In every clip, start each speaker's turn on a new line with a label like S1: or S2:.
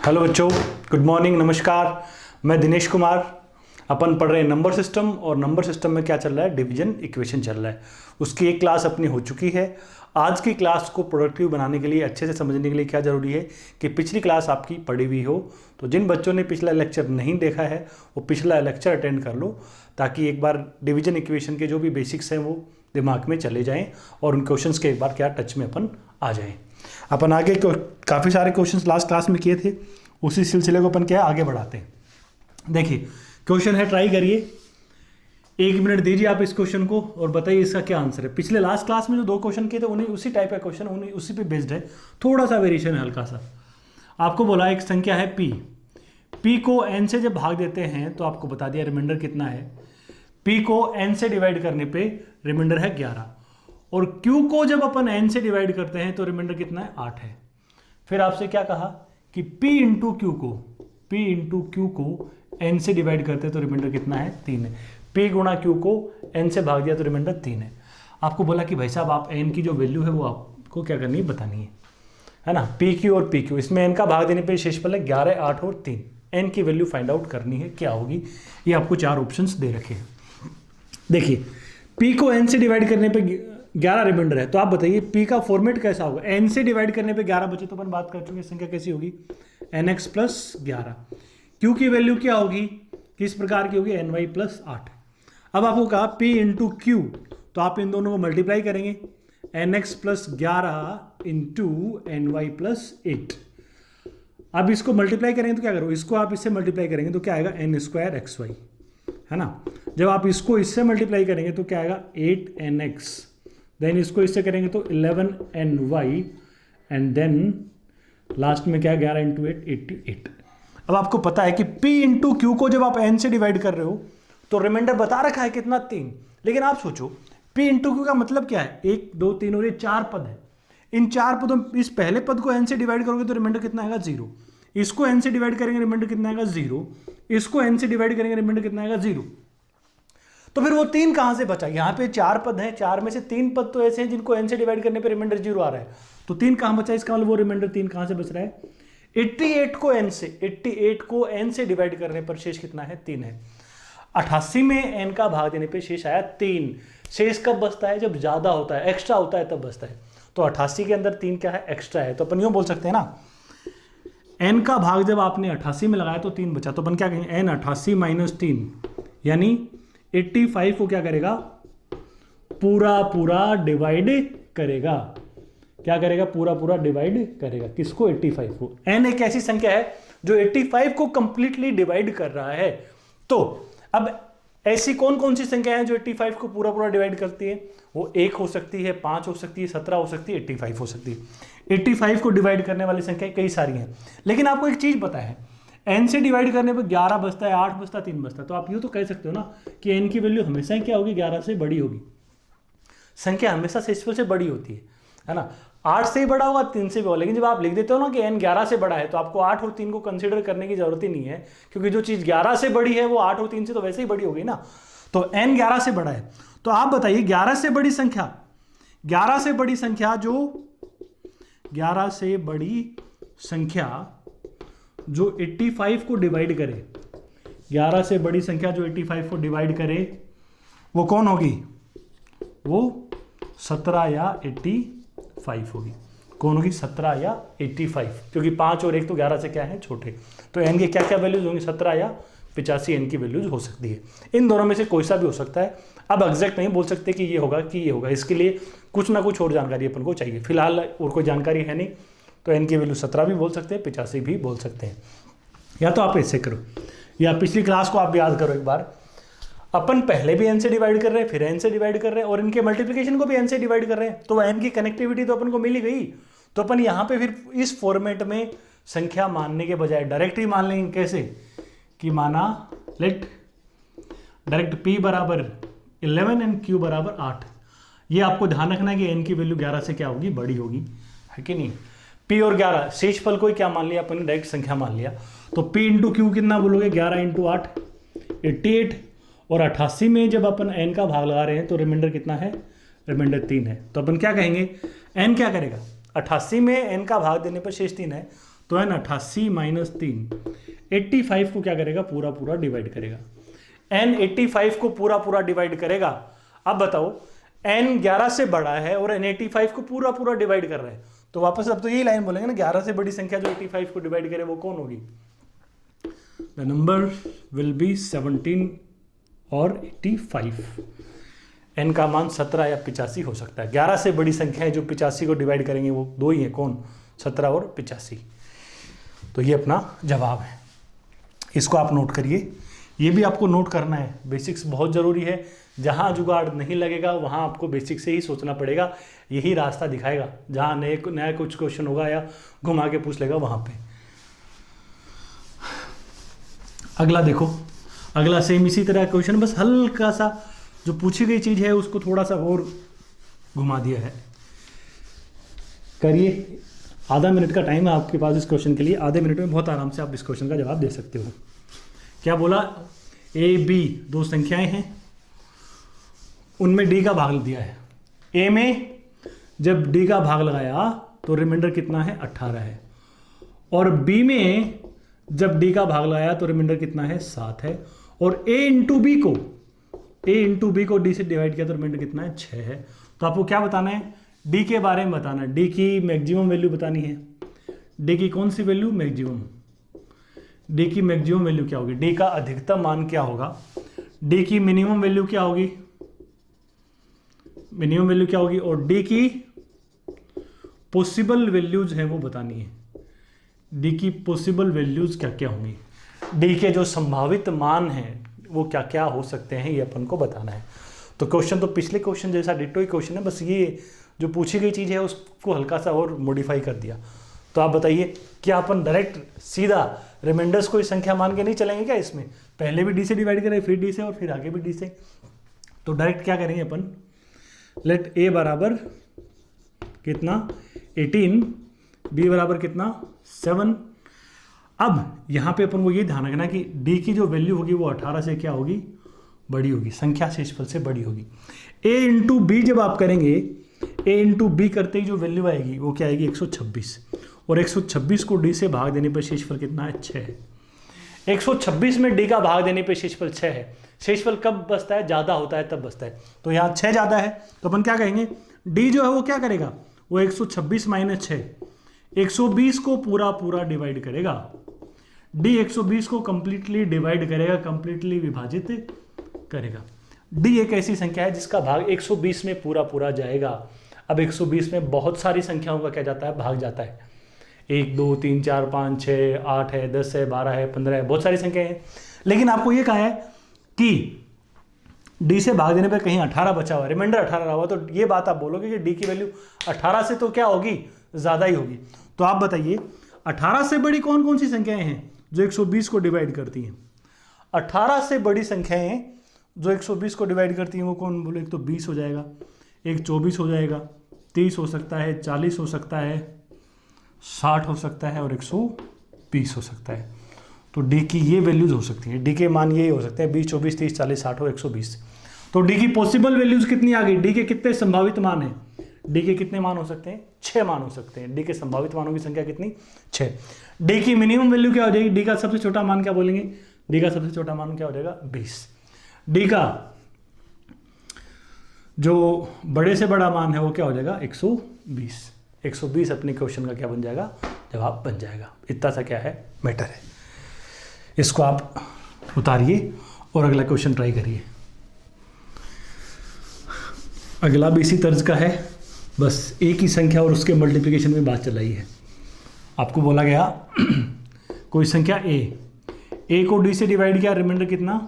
S1: Hello बच्चों, good morning, नमस्कार। मैं दिनेश कुमार। अपन पढ़ रहे हैं नंबर सिस्टम, और नंबर सिस्टम में क्या चल रहा है, डिवीजन इक्वेशन चल रहा है। उसकी एक क्लास अपनी हो चुकी है। आज की क्लास को प्रोडक्टिव बनाने के लिए, अच्छे से समझने के लिए क्या ज़रूरी है कि पिछली क्लास आपकी पढ़ी हुई हो। तो जिन बच्चों ने पिछला लेक्चर नहीं देखा है वो पिछला लेक्चर अटेंड कर लो, ताकि एक बार डिवीजन इक्वेशन के जो भी बेसिक्स हैं वो दिमाग में चले जाएं और उन क्वेश्चंस के एक बार क्या टच में अपन आ जाएं। अपन आगे काफ़ी सारे क्वेश्चंस लास्ट क्लास में किए थे, उसी सिलसिले को अपन क्या आगे बढ़ाते हैं। देखिए क्वेश्चन है, ट्राई करिए, 1 मिनट दीजिए आप इस क्वेश्चन को और बताइए इसका क्या आंसर है। पिछले लास्ट क्लास में जो 2 क्वेश्चन किए थे उन्हीं उसी टाइप का क्वेश्चन, उन्हीं उसी पे बेस्ड है, थोड़ा सा वेरिएशन है हल्का सा। आपको बोला एक संख्या है p को n से जब भाग देते हैं तो आपको बता दिया रिमाइंडर कितना है। p को n से डिवाइड करने पे रिमाइंडर है 11, और q को जब अपन n से डिवाइड करते हैं तो रिमाइंडर कितना है, 8 है। फिर आपसे क्या कहा कि p इंटू क्यू को n से डिवाइड करते हैं तो रिमाइंडर कितना है, 3 है। p गुणा q को n से भाग दिया तो रिमाइंडर 3 है। आपको बोला कि भाई साहब आप n की जो वैल्यू है वो आपको क्या करनी है, बतानी है ना। pq और pq, इसमें n का भाग देने पे शेषफल है 11, 8 और 3। n की वैल्यू फाइंड आउट करनी है, क्या होगी। ये आपको 4 ऑप्शंस दे रखे हैं। देखिए p को n से डिवाइड करने पे 11 रिमाइंडर है, तो आप बताइए p का फॉर्मेट कैसा होगा। n से डिवाइड करने पे 11 बचे तो अपन बात कर चुके हैं, संख्या कैसी होगी, nx प्लस 11। q की वैल्यू क्या होगी, किस प्रकार की होगी, ny प्लस 8। अब आपको कहा p इंटू क्यू, तो आप इन दोनों को मल्टीप्लाई करेंगे, nx plus 11 into ny plus 8। अब इसको मल्टीप्लाई करेंगे तो क्या करो, इसको आप इससे मल्टीप्लाई करेंगे तो क्या आएगा, n स्क्वायर xy, है ना। जब आप इसको इससे मल्टीप्लाई करेंगे तो क्या आएगा, 8nx, देन इसको इससे करेंगे तो 11ny, एंड देन लास्ट में क्या है, 11 इंटू 8, 88। अब आपको पता है कि p इंटू क्यू को जब आप n से डिवाइड कर रहे हो तो रिमाइंडर बता रखा है कितना, 3। लेकिन आप सोचो p इंटू क्यू का मतलब क्या है, 1 2 3 और ये 4 पद है। इन 4 पदों, इस पहले पद को n से डिवाइड करोगे तो रिमाइंडर कितना आएगा, 0। इसको n से डिवाइड करेंगे रिमाइंडर कितना आएगा, 0। इसको n से डिवाइड करेंगे रिमाइंडर कितना आएगा, 0। तो फिर वो 3 कहां से बचा, यहां पे 4 पद हैं, 4 में से 3 पद तो ऐसे हैं जिनको n से डिवाइड करने पे रिमाइंडर 0 आ रहा है। तो 3 कहां बचा, इसका मतलब वो रिमाइंडर 3 कहां से बच रहा है, 88 को n से डिवाइड करने पर शेष कितना है, 3 है। 88 में n का भाग देने पे शेष आया 3। शेष कब बचता है, जब ज्यादा होता है, एक्स्ट्रा होता है, तब बचता है। तो 88 के अंदर 3 क्या है, एक्स्ट्रा है। तो अपन यूं बोल सकते हैं ना, n का भाग जब आपने 88 में लगाया तो 3 बचा, तो अपन क्या कहेंगे, n 88 माइनस 3, यानी 85 को क्या करेगा, पूरा डिवाइड करेगा। क्या करेगा, पूरा डिवाइड करेगा, किसको, 85 को। n एक ऐसी संख्या है जो 85 को कंप्लीटली डिवाइड कर रहा है। तो अब ऐसी कौन कौन सी संख्या है जो 85 को पूरा डिवाइड करती है, वो 1 हो सकती है, 5 हो सकती है, 17 हो सकती है, 85 हो सकती है। 85 को डिवाइड करने वाली संख्या कई सारी हैं, लेकिन आपको एक चीज पता है, n से डिवाइड करने पर 11 बचता है, 8 बचता है, 3 बचता है। तो आप यूं तो कह सकते हो ना कि n की वैल्यू हमेशा क्या होगी, 11 से बड़ी होगी। संख्या हमेशा शेषफल से बड़ी होती है ना। 8 से ही बड़ा होगा, 3 से भी होगा। लेकिन जब आप लिख देते हो ना कि n 11 से बड़ा है, तो आपको 8 और 3 को कंसीडर करने की जरूरत ही नहीं है, क्योंकि जो चीज 11 से बड़ी है वो 8 और 3 से तो वैसे ही बड़ी होगी ना। तो n 11 से बड़ा है। तो आप बताइए 11 से बड़ी संख्या, 11 से बड़ी संख्या जो 85 को डिवाइड करे, 11 से बड़ी संख्या जो 85 को डिवाइड करे, वो कौन होगी, वो 17 या 85 होगी। कौन होगी, 17 या 85, क्योंकि 5 और 1 तो 11 से क्या है, छोटे। तो n के क्या क्या वैल्यूज होंगी, 17 या 85 n की वैल्यूज हो सकती है। इन दोनों में से कोई सा भी हो सकता है। अब एग्जैक्ट नहीं बोल सकते कि ये होगा कि ये होगा, इसके लिए कुछ ना कुछ और जानकारी अपन को चाहिए। फिलहाल और कोई जानकारी है नहीं, तो n की वैल्यू 17 भी बोल सकते हैं, 85 भी बोल सकते हैं। या तो आप ऐसे करो, या पिछली क्लास को आप याद करो एक बार। अपन पहले भी n से डिवाइड कर रहे हैं, फिर n से डिवाइड कर रहे हैं, और इनके मल्टीप्लिकेशन को भी n से डिवाइड कर रहे हैं, तो n की कनेक्टिविटी तो अपन को मिल ही गई। तो अपन यहाँ पे फिर इस फॉर्मेट में संख्या मानने के बजाय डायरेक्ट ही मान लेंगे। कैसे कि माना, लेट डायरेक्ट p बराबर 11 एंड q बराबर 8। ये आपको ध्यान रखना है कि n की वैल्यू 11 से क्या होगी, बड़ी होगी, है कि नहीं। p और 11 शेषफल को ही क्या मान लिया अपन ने, डायरेक्ट संख्या मान लिया। तो p इंटू क्यू कितना बोलोगे, 11 इंटू 8, 88। और 88 में जब अपन n का भाग लगा रहे हैं तो रिमाइंडर कितना है, रिमाइंडर 3 है। तो अपन क्या कहेंगे, n क्या करेगा, 88 में n का भाग देने पर शेष 3 है, तो है ना 88 माइनस 3, 85 को क्या करेगा, पूरा पूरा डिवाइड करेगा। n 85 को पूरा पूरा डिवाइड करेगा। अब बताओ n 11 से बड़ा है और n 85 को पूरा पूरा डिवाइड कर रहा है, तो वापस अब तो यही लाइन बोलेंगे ना, 11 से बड़ी संख्या जो 85 को डिवाइड करे वो कौन होगी? द नंबर विल बी 17 और 85। n का मान 17 या 85 हो सकता है। 11 से बड़ी संख्या है जो 85 को डिवाइड करेंगे वो दो ही है, कौन? 17 और 85। तो ये अपना जवाब है। इसको आप नोट करिए, ये भी आपको नोट करना है। बेसिक्स बहुत ज़रूरी है। जहाँ जुगाड़ नहीं लगेगा वहाँ आपको बेसिक से ही सोचना पड़ेगा। यही रास्ता दिखाएगा। जहाँ नया कुछ क्वेश्चन होगा या घुमा के पूछ लेगा वहाँ पे। अगला देखो, अगला सेम इसी तरह क्वेश्चन, बस हल्का सा जो पूछी गई चीज़ है उसको थोड़ा सा और घुमा दिया है। करिए, आधा मिनट का टाइम है आपके पास इस क्वेश्चन के लिए। आधे मिनट में बहुत आराम से आप इस क्वेश्चन का जवाब दे सकते हो। क्या बोला? ए बी दो संख्याएं हैं, उनमें डी का भाग दिया है। ए में जब डी का भाग लगाया तो रिमाइंडर कितना है? 18 है। और बी में जब डी का भाग लगाया तो रिमाइंडर कितना है? 7 है। और ए इंटू बी को डी से डिवाइड किया तो रिमाइंडर कितना है? 6 है। तो आपको क्या बताना है? डी के बारे में बताना है। डी की मैक्सिमम वैल्यू बतानी है। डी की कौन सी वैल्यू? मैक्सिमम। डी की मैक्सिमम वैल्यू क्या होगी? डी का अधिकतम मान क्या होगा? डी की मिनिमम वैल्यू क्या होगी? मिनिमम वैल्यू क्या होगी? और डी की पॉसिबल वैल्यूज हैं वो बतानी है। डी की पॉसिबल वैल्यूज क्या क्या होंगी? डी के जो संभावित मान हैं वो क्या क्या हो सकते हैं, ये अपन को बताना है। तो क्वेश्चन तो पिछले क्वेश्चन जैसा डिट्टो ही क्वेश्चन है, बस ये जो पूछी गई चीज़ है उसको हल्का सा और मॉडिफाई कर दिया। तो आप बताइए, क्या अपन डायरेक्ट सीधा रिमाइंडर्स को संख्या मान के नहीं चलेंगे क्या? इसमें पहले भी डी से डिवाइड करें, फिर डी से, और फिर आगे भी डी से। तो डायरेक्ट क्या करेंगे अपन? लेट ए बराबर कितना? 18, बी बराबर कितना? 7। अब यहाँ पे अपन को ये ध्यान रखना कि डी की जो वैल्यू होगी वो 18 से क्या होगी? बड़ी होगी। संख्या शेषफल से बड़ी होगी। ए इंटू बी जब आप करेंगे, ए इंटू बी करते ही जो वैल्यू आएगी वो क्या आएगी? 126। और 126 को डी से भाग देने पर शेषफल कितना है? 6 है। 126 में डी का भाग देने पर शेषफल 6 है। शेषफल कब बचता है? ज़्यादा होता है तब बचता है। तो यहाँ 6 ज़्यादा है, तो अपन क्या कहेंगे? डी जो है वो क्या करेगा? वो 126 माइनस 6, 120 को पूरा पूरा डिवाइड करेगा। डी 120 को कंप्लीटली डिवाइड करेगा, कंप्लीटली विभाजित करेगा। डी एक ऐसी संख्या है जिसका भाग 120 में पूरा पूरा जाएगा। अब 120 में बहुत सारी संख्याओं का क्या जाता है? भाग जाता है। 1 2 3 4 5 6 8 है, 10 है, 12 है, 15 है, बहुत सारी संख्याएं हैं। लेकिन आपको ये कहा है कि डी से भाग देने पर कहीं 18 बचा हुआ, रिमाइंडर 18 रहा हुआ, तो ये बात आप बोलोगे कि डी की वैल्यू 18 से तो क्या होगी? ज़्यादा ही होगी। तो आप बताइए 18 से बड़ी कौन कौन सी संख्याएं हैं जो 120 को डिवाइड करती हैं? 18 से बड़ी संख्याएं जो 120 को डिवाइड करती हैं वो कौन? बोले, एक तो 20 हो जाएगा, एक 24 हो जाएगा, 30 हो सकता है, 40 हो सकता है, 60 हो सकता है और 120 हो सकता है। तो डी की ये वैल्यूज हो सकती हैं। डी के मान ये हो सकते हैं 20, 24, 30, 40, 60 और 120। तो डी की पॉसिबल वैल्यूज कितनी आ गई? डी के कितने संभावित मान हैं? डी के कितने मान हो सकते हैं? 6 मान हो सकते हैं। डी के संभावित मानों की संख्या कितनी? 6। डी की मिनिमम वैल्यू क्या हो जाएगी? डी का सबसे छोटा मान क्या बोलेंगे? डी का सबसे छोटा मान क्या हो जाएगा? 20। डी का जो बड़े से बड़ा मान है वो क्या हो जाएगा? 120। 120 अपने क्वेश्चन का क्या बन जाएगा? जवाब बन जाएगा। इतना सा क्या है? मैटर है। इसको आप उतारिए और अगला क्वेश्चन ट्राई करिए। अगला भी इसी तर्ज का है, बस एक ही संख्या और उसके मल्टीप्लिकेशन में बात चलाई है। आपको बोला गया कोई संख्या ए को डी से डिवाइड किया, रिमाइंडर कितना?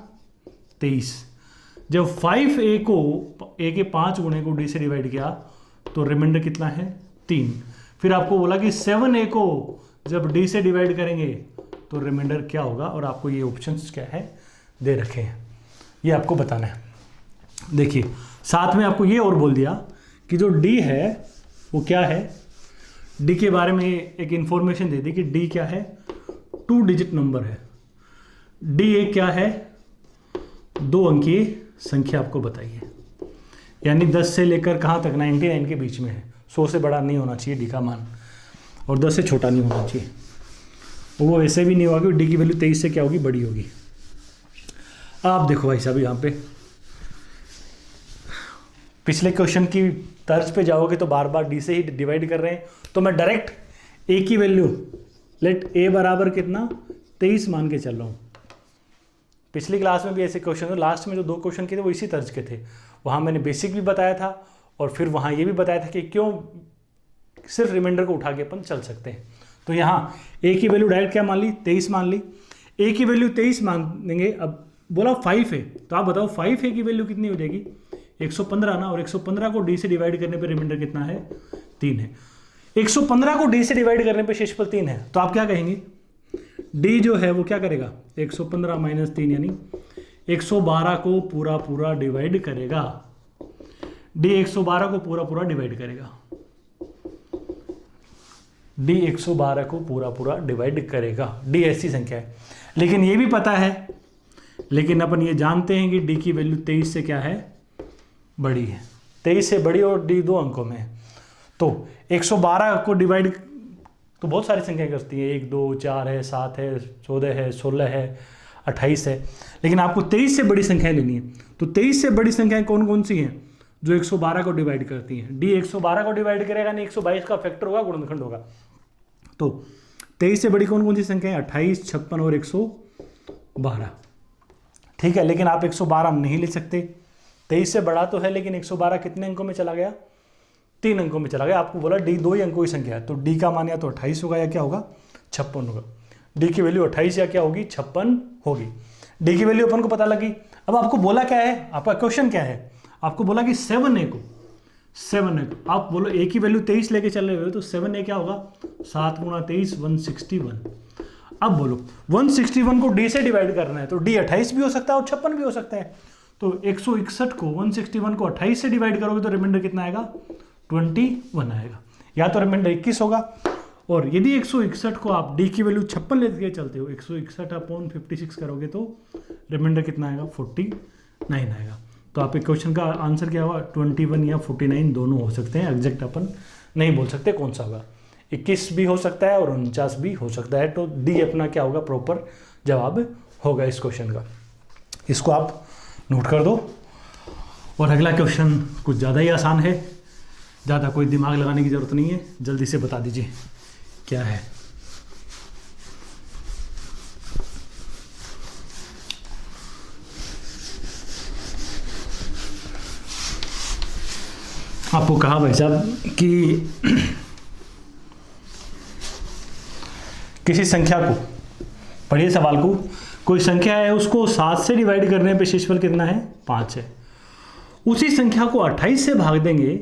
S1: 23। जब 5a को a के 5 गुणे को d से डिवाइड किया तो रिमाइंडर कितना है? 3। फिर आपको बोला कि 7a को जब d से डिवाइड करेंगे तो रिमाइंडर क्या होगा, और आपको ये ऑप्शंस क्या है दे रखे हैं, ये आपको बताना है। देखिए साथ में आपको ये और बोल दिया कि जो d है वो क्या है, d के बारे में एक इंफॉर्मेशन दे दी कि d क्या है? 2 डिजिट नंबर है। d एक क्या है? 2 अंकीय संख्या आपको बताइए, यानी 10 से लेकर कहाँ तक? 99 के बीच में है। 100 से बड़ा नहीं होना चाहिए डी का मान और 10 से छोटा नहीं होना चाहिए। वो वैसे भी नहीं होगा कि डी की वैल्यू 23 से क्या होगी, बड़ी होगी। आप देखो भाई साहब यहाँ पे पिछले क्वेश्चन की तर्ज पे जाओगे तो बार बार डी से ही डिवाइड कर रहे हैं, तो मैं डायरेक्ट ए की वैल्यू लेट ए बराबर कितना 23 मान के चल रहा हूँ। पिछली क्लास में भी ऐसे क्वेश्चन, लास्ट में जो 2 क्वेश्चन किए थे वो इसी तर्ज के थे। वहाँ मैंने बेसिक भी बताया था और फिर वहाँ ये भी बताया था कि क्यों सिर्फ रिमाइंडर को उठा के अपन चल सकते हैं। तो यहाँ ए की वैल्यू डायरेक्ट क्या मान ली, 23 मान ली। ए की वैल्यू 23 मान देंगे। अब बोला 5 है, तो आप बताओ 5 ए की वैल्यू कितनी हो जाएगी, 115 ना। और 115 को डी से डिवाइड करने पर रिमाइंडर कितना है, 3 है। 115 को डी से डिवाइड करने पर शेषफल 3 है, तो आप क्या कहेंगे, डी जो है वो क्या करेगा, 115 माइनस 3 यानी 112 को पूरा पूरा डिवाइड करेगा। डी 112 को पूरा पूरा डिवाइड करेगा। डी 112 को पूरा पूरा डिवाइड करेगा। डी ऐसी संख्या है, लेकिन ये भी पता है, लेकिन अपन ये जानते हैं कि डी की वैल्यू 23 से क्या है, बड़ी है। 23 से बड़ी और डी 2 अंकों में है। तो 112 को डिवाइड तो बहुत सारी संख्याएं करती है, 1 2 4 है, 7 है, 14 है, 16 है, 28 है, लेकिन आपको 23 से बड़ी संख्याएं लेनी है। तो 23 से बड़ी संख्याएं कौन कौन सी हैं, जो 112 को डिवाइड करती हैं। डी 112 को डिवाइड करेगा, नहीं 122 का फैक्टर होगा, गुणनखंड होगा। तो 23 से बड़ी कौन कौन सी संख्या है, 28, 56 और 112। ठीक है, लेकिन आप 112 नहीं ले सकते, 23 से बड़ा तो है, लेकिन 112 कितने अंकों में चला गया, 3 अंकों में चला गया। आपको बोला डी 2 ही अंकों की संख्या है, तो डी का मान या तो 28 होगा या क्या होगा, 56 होगा। डी की वैल्यू 28 या क्या होगी, 56 होगी। डी की वैल्यू अपन को पता लगी। अब आपको बोला क्या है, आपका क्वेश्चन क्या है, आपको बोला कि 7a को आप बोलो ए की वैल्यू 23 लेके चल रहे हो, तो 7a क्या होगा, 7 गुणा 23 161। अब बोलो 161 को डी से डिवाइड करना है, तो डी 28 भी हो सकता है और 56 भी हो सकता है। तो 161 को 161 को 28 से डिवाइड करोगे तो रिमाइंडर कितना आएगा, 21 आएगा, या तो रिमाइंडर 21 होगा। और यदि 161 को आप डी की वैल्यू 56 लेके चलते हो, 161 अपॉन 56 करोगे तो रिमाइंडर कितना आएगा, 49 आएगा। तो आपके क्वेश्चन का आंसर क्या होगा, 21 या 49 दोनों हो सकते हैं। एग्जैक्ट अपन नहीं बोल सकते कौन सा होगा, 21 भी हो सकता है और 49 भी हो सकता है। तो डी अपना क्या होगा, प्रॉपर जवाब होगा इस क्वेश्चन का। इसको आप नोट कर दो। और अगला क्वेश्चन कुछ ज़्यादा ही आसान है, ज़्यादा कोई दिमाग लगाने की ज़रूरत नहीं है, जल्दी से बता दीजिए क्या है। आपको कहा भाई साहब कि किसी संख्या को, पढ़िए सवाल को, कोई संख्या है उसको 7 से डिवाइड करने पे शेषफल कितना है, 5 है। उसी संख्या को 28 से भाग देंगे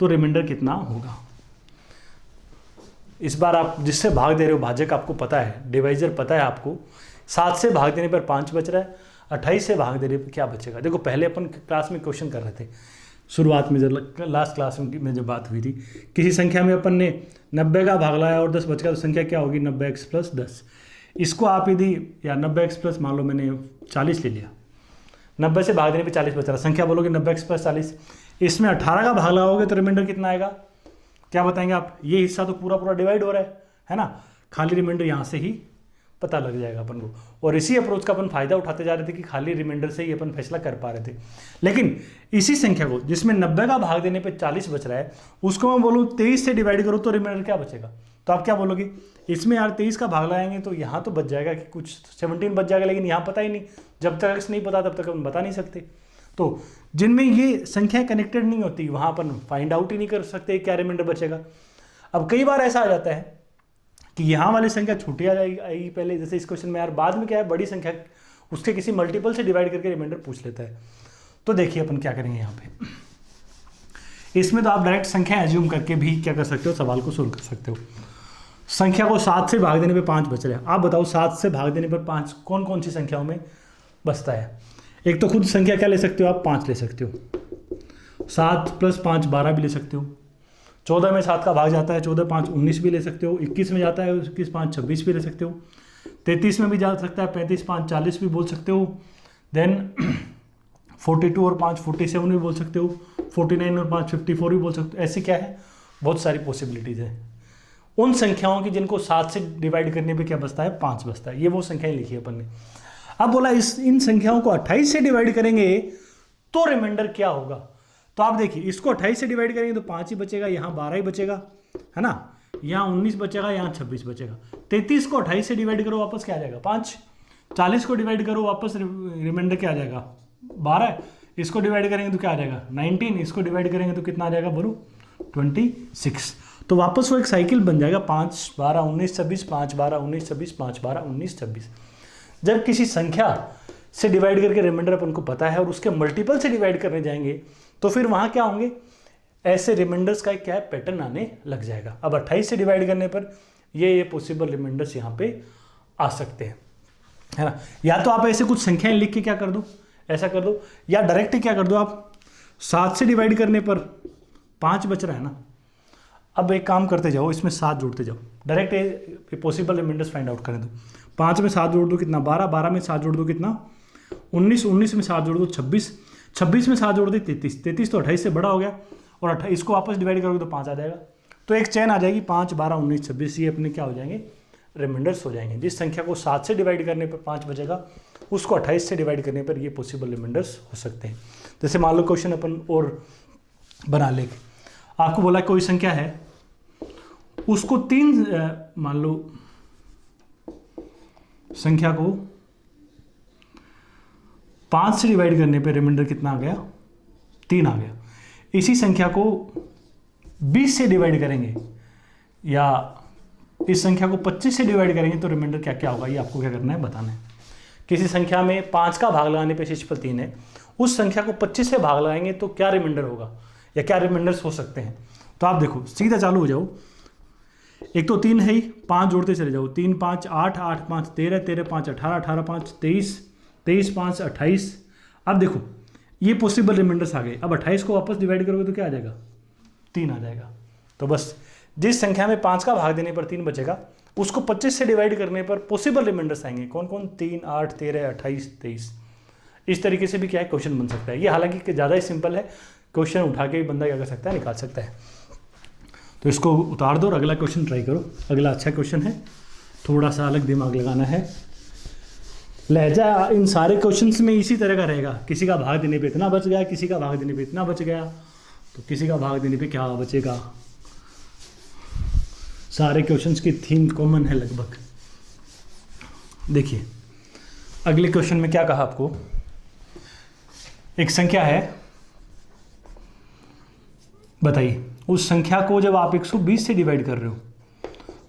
S1: तो रिमाइंडर कितना होगा। इस बार आप जिससे भाग दे रहे हो भाजक आपको पता है, डिवाइजर पता है आपको, 7 से भाग देने पर 5 बच रहा है, 28 से भाग देने पर क्या बचेगा। देखो पहले अपन क्लास में क्वेश्चन कर रहे थे, शुरुआत में जब लास्ट क्लास में जब बात हुई थी, किसी संख्या में अपन ने 90 का भाग लाया और 10 बच गया, तो संख्या क्या होगी, 90x + 10। इसको आप यदि, या 90x प्लस, मान लो मैंने 40 ले लिया, 90 से भाग देने पे 40 बच रहा, संख्या बोलोगे 90x + 40, इसमें 18 का भाग लगाओगे तो रिमाइंडर कितना आएगा, क्या बताएंगे आप। ये हिस्सा तो पूरा पूरा डिवाइड हो रहा है ना, खाली रिमाइंडर यहाँ से ही पता लग जाएगा अपन को। और इसी अप्रोच का अपन फायदा उठाते जा रहे थे कि खाली रिमाइंडर से ही अपन फैसला कर पा रहे थे। लेकिन इसी संख्या को जिसमें 90 का भाग देने पे 40 बच रहा है, उसको मैं बोलूँ 23 से डिवाइड करो तो रिमाइंडर क्या बचेगा। तो आप क्या बोलोगे, इसमें यार 23 का भाग लगाएंगे तो यहाँ तो बच जाएगा कि कुछ 17 बच जाएगा, लेकिन यहाँ पता ही नहीं, जब तक नहीं पता तब तक अपन बता नहीं सकते। तो जिनमें ये संख्याएं कनेक्टेड नहीं होती वहाँ अपन फाइंड आउट ही नहीं कर सकते क्या रिमाइंडर बचेगा। अब कई बार ऐसा आ जाता है कि यहाँ वाली संख्या छूटी आ जाएगी पहले, जैसे इस क्वेश्चन में यार बाद में क्या है, बड़ी संख्या उसके किसी मल्टीपल से डिवाइड करके रिमाइंडर पूछ लेता है। तो देखिए अपन क्या करेंगे यहाँ पे, इसमें तो आप डायरेक्ट संख्या एज्यूम करके भी क्या कर सकते हो, सवाल को सोल्व कर सकते हो। संख्या को 7 से भाग देने पे 5 बच रहे हैं, आप बताओ 7 से भाग देने पर 5 कौन कौन सी संख्याओं में बचता है। एक तो खुद संख्या क्या ले सकते हो आप, 5 ले सकते हो, 7 + 5 12 भी ले सकते हो, 14 में 7 का भाग जाता है, 14 5 19 भी ले सकते हो, 21 में जाता है 21 5 26 भी ले सकते हो, 33 में भी जा सकता है 35 5 40 भी बोल सकते हो, देन 42 और 5 47 भी बोल सकते हो, 49 और 5 54 भी बोल सकते हो। ऐसी क्या है, बहुत सारी पॉसिबिलिटीज़ है। उन संख्याओं की जिनको 7 से डिवाइड करने पे क्या बचता है, 5 बचता है। ये वो संख्याएं लिखी है अपन ने। अब बोला इन संख्याओं को 28 से डिवाइड करेंगे तो रिमाइंडर क्या होगा। तो आप देखिए, इसको 28 से डिवाइड करेंगे तो 5 ही बचेगा, यहाँ 12 ही बचेगा, है ना, यहाँ 19 बचेगा, यहाँ 26 बचेगा। 33 को 28 से डिवाइड करो वापस क्या आ जाएगा, 5। 40 को डिवाइड करो वापस रिमाइंडर क्या आ जाएगा, 12। इसको डिवाइड करेंगे तो क्या आ जाएगा, 19। इसको डिवाइड करेंगे तो कितना आ जाएगा बोलो, 26। तो वापस वो एक साइकिल बन जाएगा, 5 12 19 26, 5 12 19 26, 5 12 19 26। जब किसी संख्या से डिवाइड करके रिमाइंडर अपन को पता है और उसके मल्टीपल से डिवाइड करने जाएंगे तो फिर वहां क्या होंगे, ऐसे रिमाइंडर्स का क्या है, पैटर्न आने लग जाएगा। अब 28 से डिवाइड करने पर ये पॉसिबल रिमाइंडर्स यहाँ पे आ सकते हैं, है ना। या तो आप ऐसे कुछ संख्याएं लिख के क्या कर दो, ऐसा कर दो, या डायरेक्ट क्या कर दो आप, 7 से डिवाइड करने पर 5 बच रहा है ना। अब एक काम करते जाओ, इसमें 7 जोड़ते जाओ, direct possible reminders find out करें दो। 5 में 7 जोड़ दो कितना, 12। 12 में 7 जोड़ दो कितना, 19। 19 में 7 जोड़ दो 26। 26 में 7 जोड़ दो 33। 33 तो 28 से बड़ा हो गया, और 28 को वापस डिवाइड करोगे तो 5 आ जाएगा। तो एक चेन आ जाएगी, 5 12 19 26, ये अपने क्या हो जाएंगे, रिमाइंडर्स हो जाएंगे। जिस संख्या को 7 से डिवाइड करने पर 5 बचेगा, उसको 28 से डिवाइड करने पर ये पॉसिबल रिमाइंडर्स हो सकते हैं। जैसे मान लो क्वेश्चन अपन और बना ले, आपको बोला कोई संख्या है, उसको 3 मान लो संख्या को 5 से डिवाइड करने पे रिमाइंडर कितना आ गया, 3 आ गया। इसी संख्या को 20 से डिवाइड करेंगे या इस संख्या को 25 से डिवाइड करेंगे तो रिमाइंडर क्या क्या होगा, ये आपको क्या करना है, बताना है। किसी संख्या में 5 का भाग लगाने पे शेषफल 3 है, उस संख्या को 25 से भाग लगाएंगे तो क्या रिमाइंडर होगा या क्या रिमाइंडर्स हो सकते हैं। तो आप देखो, सीधा चालू हो जाओ। एक तो 3 है ही, 5 जोड़ते चले जाओ, 3 5 8 8 5 13 13 5 18 18 5 23 23 5 28। अब देखो ये पॉसिबल रिमाइंडर्स आ गए। अब 28 को वापस डिवाइड करोगे तो क्या आ जाएगा, 3 आ जाएगा। तो बस जिस संख्या में 5 का भाग देने पर 3 बचेगा, उसको 25 से डिवाइड करने पर पॉसिबल रिमाइंडर्स आएंगे। कौन कौन, 3 8 13 28 23। इस तरीके से भी क्या है, क्वेश्चन बन सकता है। ये हालांकि ज़्यादा ही सिंपल है, क्वेश्चन उठा के बंदा क्या कर सकता है, निकाल सकता है। तो इसको उतार दो और अगला क्वेश्चन ट्राई करो। अगला अच्छा क्वेश्चन है, थोड़ा सा अलग दिमाग लगाना है। लहजा इन सारे क्वेश्चंस में इसी तरह का रहेगा, किसी का भाग देने पे इतना बच गया, किसी का भाग देने पे इतना बच गया, तो किसी का भाग देने पे क्या बचेगा। सारे क्वेश्चंस की थीम कॉमन है लगभग। देखिए अगले क्वेश्चन में क्या कहा आपको, एक संख्या है, बताइए उस संख्या को जब आप 120 से डिवाइड कर रहे हो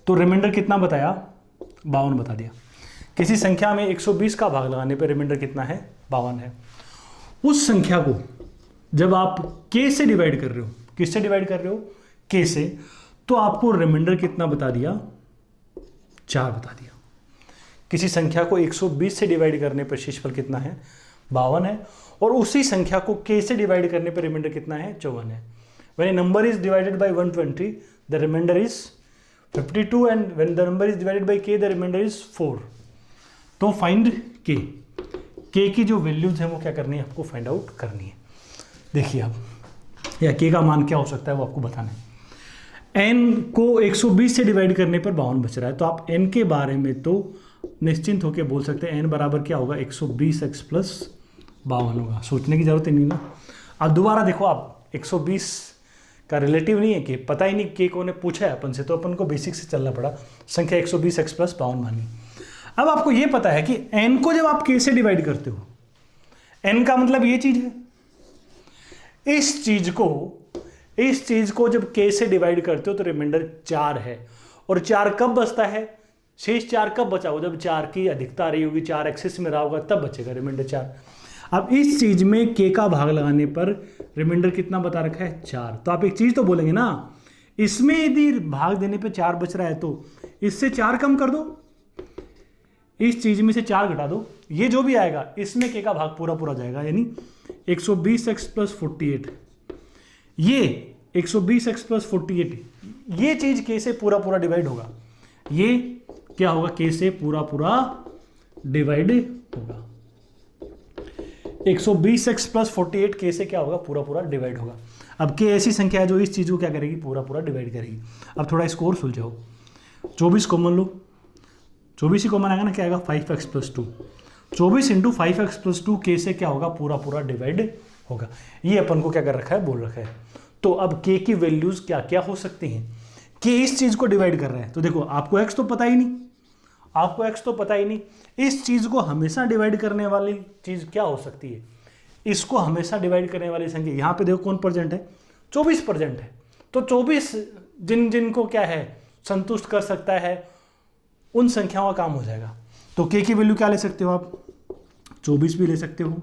S1: तो रिमाइंडर कितना बताया, 52 बता दिया। किसी संख्या में 120 का भाग लगाने पर रिमाइंडर कितना है, 52 है। उस संख्या को जब आप k से डिवाइड कर रहे हो, किससे डिवाइड कर रहे हो, k से, तो आपको रिमाइंडर कितना बता दिया, 4 बता दिया। किसी संख्या को 120 से डिवाइड करने पर शेषफल कितना है, 52 है, और उसी संख्या को k से डिवाइड करने पर रिमाइंडर कितना है, 54 है। When a number is divided by 120, the remainder is 52, and when the number is divided by k, the remainder is 4. तो फाइंड k, k की जो वैल्यूज है वो क्या करनी है, आपको फाइंड आउट करनी है। देखिए आप, या k का मान क्या हो सकता है वो आपको बताना है। n को 120 से डिवाइड करने पर 52 बच रहा है, तो आप n के बारे में तो निश्चिंत होकर बोल सकते हैं n बराबर क्या होगा, 120x प्लस 52 होगा। सोचने की जरूरत ही नहीं ना। अब दोबारा देखो, आप 120 का रिलेटिव नहीं है कि पता ही नहीं के को ने पूछा है अपन से, तो अपन को बेसिक से चलना पड़ा। संख्या 120x प्लस 52 मानी। अब आपको ये पता है कि n को जब आप k से डिवाइड करते हो, n का मतलब ये चीज है, इस चीज को जब k से डिवाइड करते हो तो रिमाइंडर 4 है। और 4 कब बचता है, शेष 4 कब बचा होगा, जब 4 की अधिकता आ रही होगी, 4 एक्सेस में रहा होगा, तब बचेगा रिमाइंडर 4। अब इस चीज में k का भाग लगाने पर रिमाइंडर कितना बता रखा है, 4। तो आप एक चीज तो बोलेंगे ना, इसमें यदि भाग देने पे 4 बच रहा है तो इससे 4 कम कर दो, इस चीज में से 4 घटा दो, ये जो भी आएगा इसमें k का भाग पूरा पूरा जाएगा, यानी 120x प्लस 48। ये 120x प्लस 48, ये चीज k से पूरा पूरा डिवाइड होगा, ये क्या होगा, k से पूरा पूरा डिवाइड होगा। 120x प्लस 48 k से क्या होगा, पूरा पूरा डिवाइड होगा। अब k ऐसी संख्या है जो इस चीज को क्या करेगी, पूरा पूरा डिवाइड करेगी। अब थोड़ा इसको और सुलझाओ। 24 कॉमन लो, 24 ही कॉमन आएगा ना, क्या आएगा 5x + 2, 24 × 5x + 2 k से क्या होगा, पूरा पूरा डिवाइड होगा। ये अपन को क्या कर रखा है, बोल रखा है। तो अब k की वैल्यूज क्या क्या हो सकती हैं, k इस चीज को डिवाइड कर रहा है, तो देखो आपको x तो पता ही नहीं, आपको x तो पता ही नहीं, इस चीज को हमेशा डिवाइड करने वाली चीज क्या हो सकती है, इसको हमेशा डिवाइड करने वाली संख्या, यहां पे देखो कौन परसेंट है, 24% है। तो 24 जिनको क्या है संतुष्ट कर सकता है, उन संख्याओं का काम हो जाएगा। तो k की वैल्यू क्या ले सकते हो आप, 24 भी ले सकते हो,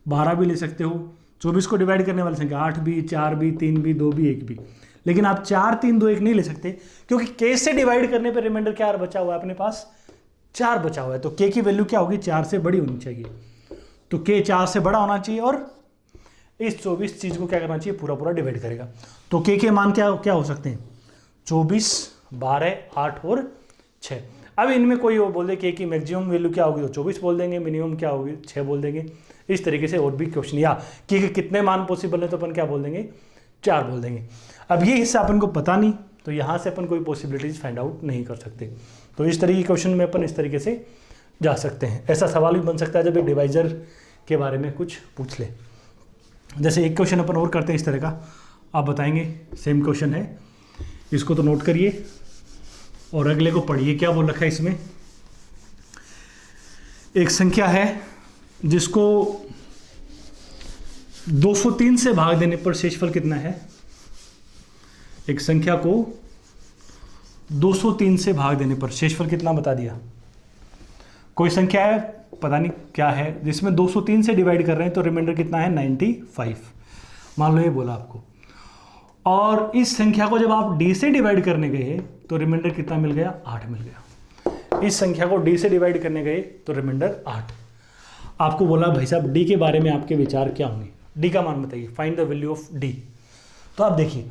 S1: 12 भी ले सकते हो। 24 को डिवाइड करने वाली संख्या 8 भी, 4 भी, 3 भी, 2 भी, 1 भी। लेकिन आप 4, 3, 2, 1 नहीं ले सकते, क्योंकि k से डिवाइड करने पर रिमाइंडर क्या बचा हुआ है अपने पास, 4 बचा हुआ है। तो k की वैल्यू क्या होगी, 4 से बड़ी होनी चाहिए। तो k 4 से बड़ा होना चाहिए और इस 24 चीज को क्या करना चाहिए, पूरा पूरा डिवाइड करेगा। तो k के मान क्या क्या हो सकते हैं, 24, 12, 8 और 6। अब इनमें कोई वो बोल दे k की मैक्सिमम वैल्यू क्या होगी, तो 24 बोल देंगे, मिनिमम क्या होगी 6 बोल देंगे। इस तरीके से और भी क्वेश्चन, या k के कितने मान पॉसिबल है तो अपन क्या बोल देंगे, 4 बोल देंगे। अब ये हिस्सा अपन को पता नहीं, तो यहाँ से अपन कोई पॉसिबिलिटीज फाइंड आउट नहीं कर सकते। तो इस तरीके के क्वेश्चन में अपन इस तरीके से जा सकते हैं। ऐसा सवाल भी बन सकता है जब एक डिवाइजर के बारे में कुछ पूछ ले। जैसे एक क्वेश्चन अपन और करते हैं इस तरह का, आप बताएंगे, सेम क्वेश्चन है, इसको तो नोट करिए और अगले को पढ़िए। क्या बोल रखा है इसमें, एक संख्या है जिसको 203 से भाग देने पर शेषफल कितना है। एक संख्या को 203 से भाग देने पर शेषफल कितना बता दिया। कोई संख्या है, पता नहीं क्या है, जिसमें 203 से डिवाइड कर रहे हैं तो रिमाइंडर कितना है 95, मान लो ये बोला आपको। और इस संख्या को जब आप d से डिवाइड करने गए तो रिमाइंडर कितना मिल गया, 8 मिल गया। इस संख्या को d से डिवाइड करने गए तो रिमाइंडर 8। आपको बोला भाई साहब d के बारे में आपके विचार क्या होंगे, d का मान बताइए, find the value of d। तो आप देखिए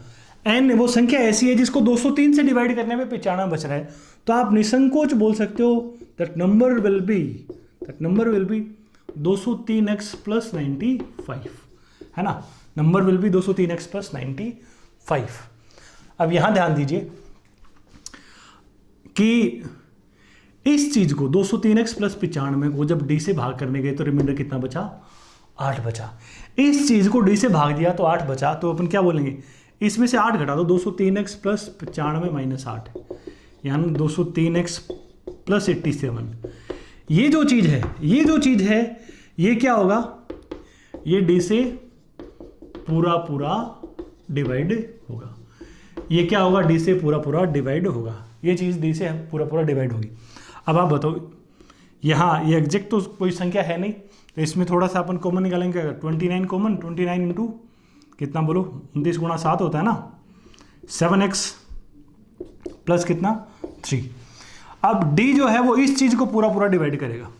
S1: n वो संख्या ऐसी है जिसको 203 से डिवाइड करने में 95 बच रहा है, तो आप निसंकोच बोल सकते हो that number will be 203x + 95, है ना। Number will be 203x + 95। अब यहां ध्यान दीजिए कि इस चीज को 203x + 95 को जब d से भाग करने गए तो रिमाइंडर कितना बचा, 8 बचा। इस चीज को d से भाग दिया तो 8 बचा, तो अपन क्या बोलेंगे, इसमें से 8 घटा दो, 203x + 95 - 8, यानी 203x + 87। ये जो चीज है ये क्या होगा, ये d से पूरा पूरा डिवाइड होगा। ये क्या होगा, d से पूरा पूरा डिवाइड होगा। ये चीज़ d से पूरा पूरा डिवाइड होगी। अब आप बताओ, यहाँ ये एग्जैक्ट तो कोई संख्या है नहीं, तो इसमें थोड़ा सा अपन कॉमन निकालेंगे। 29 कॉमन, 29 इंटू कितना बोलो, 29 × 7 होता है ना, 7x प्लस कितना 3। अब d जो है वो इस चीज़ को पूरा पूरा डिवाइड करेगा,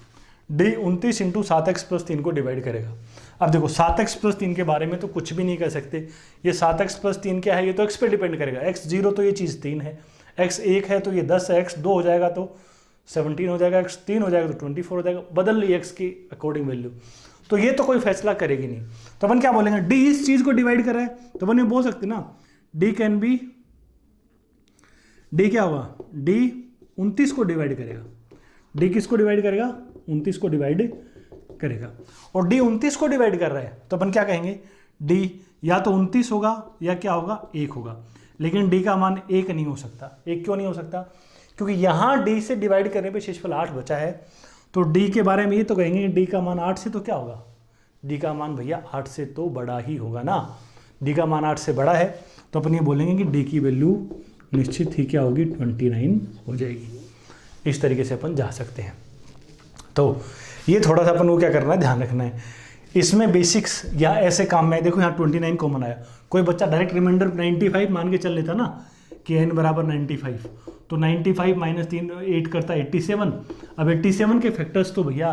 S1: d 29 × 7x + 3 को डिवाइड करेगा। अब देखो 7x + 3 के बारे में तो कुछ भी नहीं कर सकते, ये 7x + 3 क्या है, ये तो x पे डिपेंड करेगा। x 0 तो ये चीज़ 3 है, x 1 है तो ये 10 है, x 2 हो जाएगा तो 17 हो जाएगा, x 3 हो जाएगा तो 24 हो जाएगा, बदल ली x की अकॉर्डिंग वैल्यू। तो ये तो कोई फैसला करेगी नहीं। तो अपन क्या बोलेंगे, d इस चीज़ को डिवाइड कर रहा है, तो अपन ये बोल सकते ना, d कैन बी, d क्या होगा, d 29 को डिवाइड करेगा। d किसको डिवाइड करेगा, 29 को डिवाइड करेगा। और d 29 को डिवाइड कर रहा है तो अपन क्या कहेंगे, d या तो 29 होगा या क्या होगा, 1 होगा। लेकिन d का मान 1 नहीं हो सकता। 1 क्यों नहीं हो सकता, क्योंकि यहाँ d से डिवाइड करने पे शेषफल 8 बचा है। तो d के बारे में ये तो कहेंगे d का मान 8 से तो क्या होगा, d का मान भैया 8 से तो बड़ा ही होगा ना। d का मान 8 से बड़ा है तो अपन ये बोलेंगे कि d की वैल्यू निश्चित ही क्या होगी, 29 हो जाएगी। इस तरीके से अपन जा सकते हैं। तो ये थोड़ा सा अपन को क्या करना है, ध्यान रखना है। इसमें बेसिक्स या ऐसे काम में देखो, यहाँ 29 कॉमन आया, कोई बच्चा डायरेक्ट रिमाइंडर 95 मान के चल लेता ना कि n = 95, तो 95 - 3 8 करता 87। अब 87 के फैक्टर्स तो भैया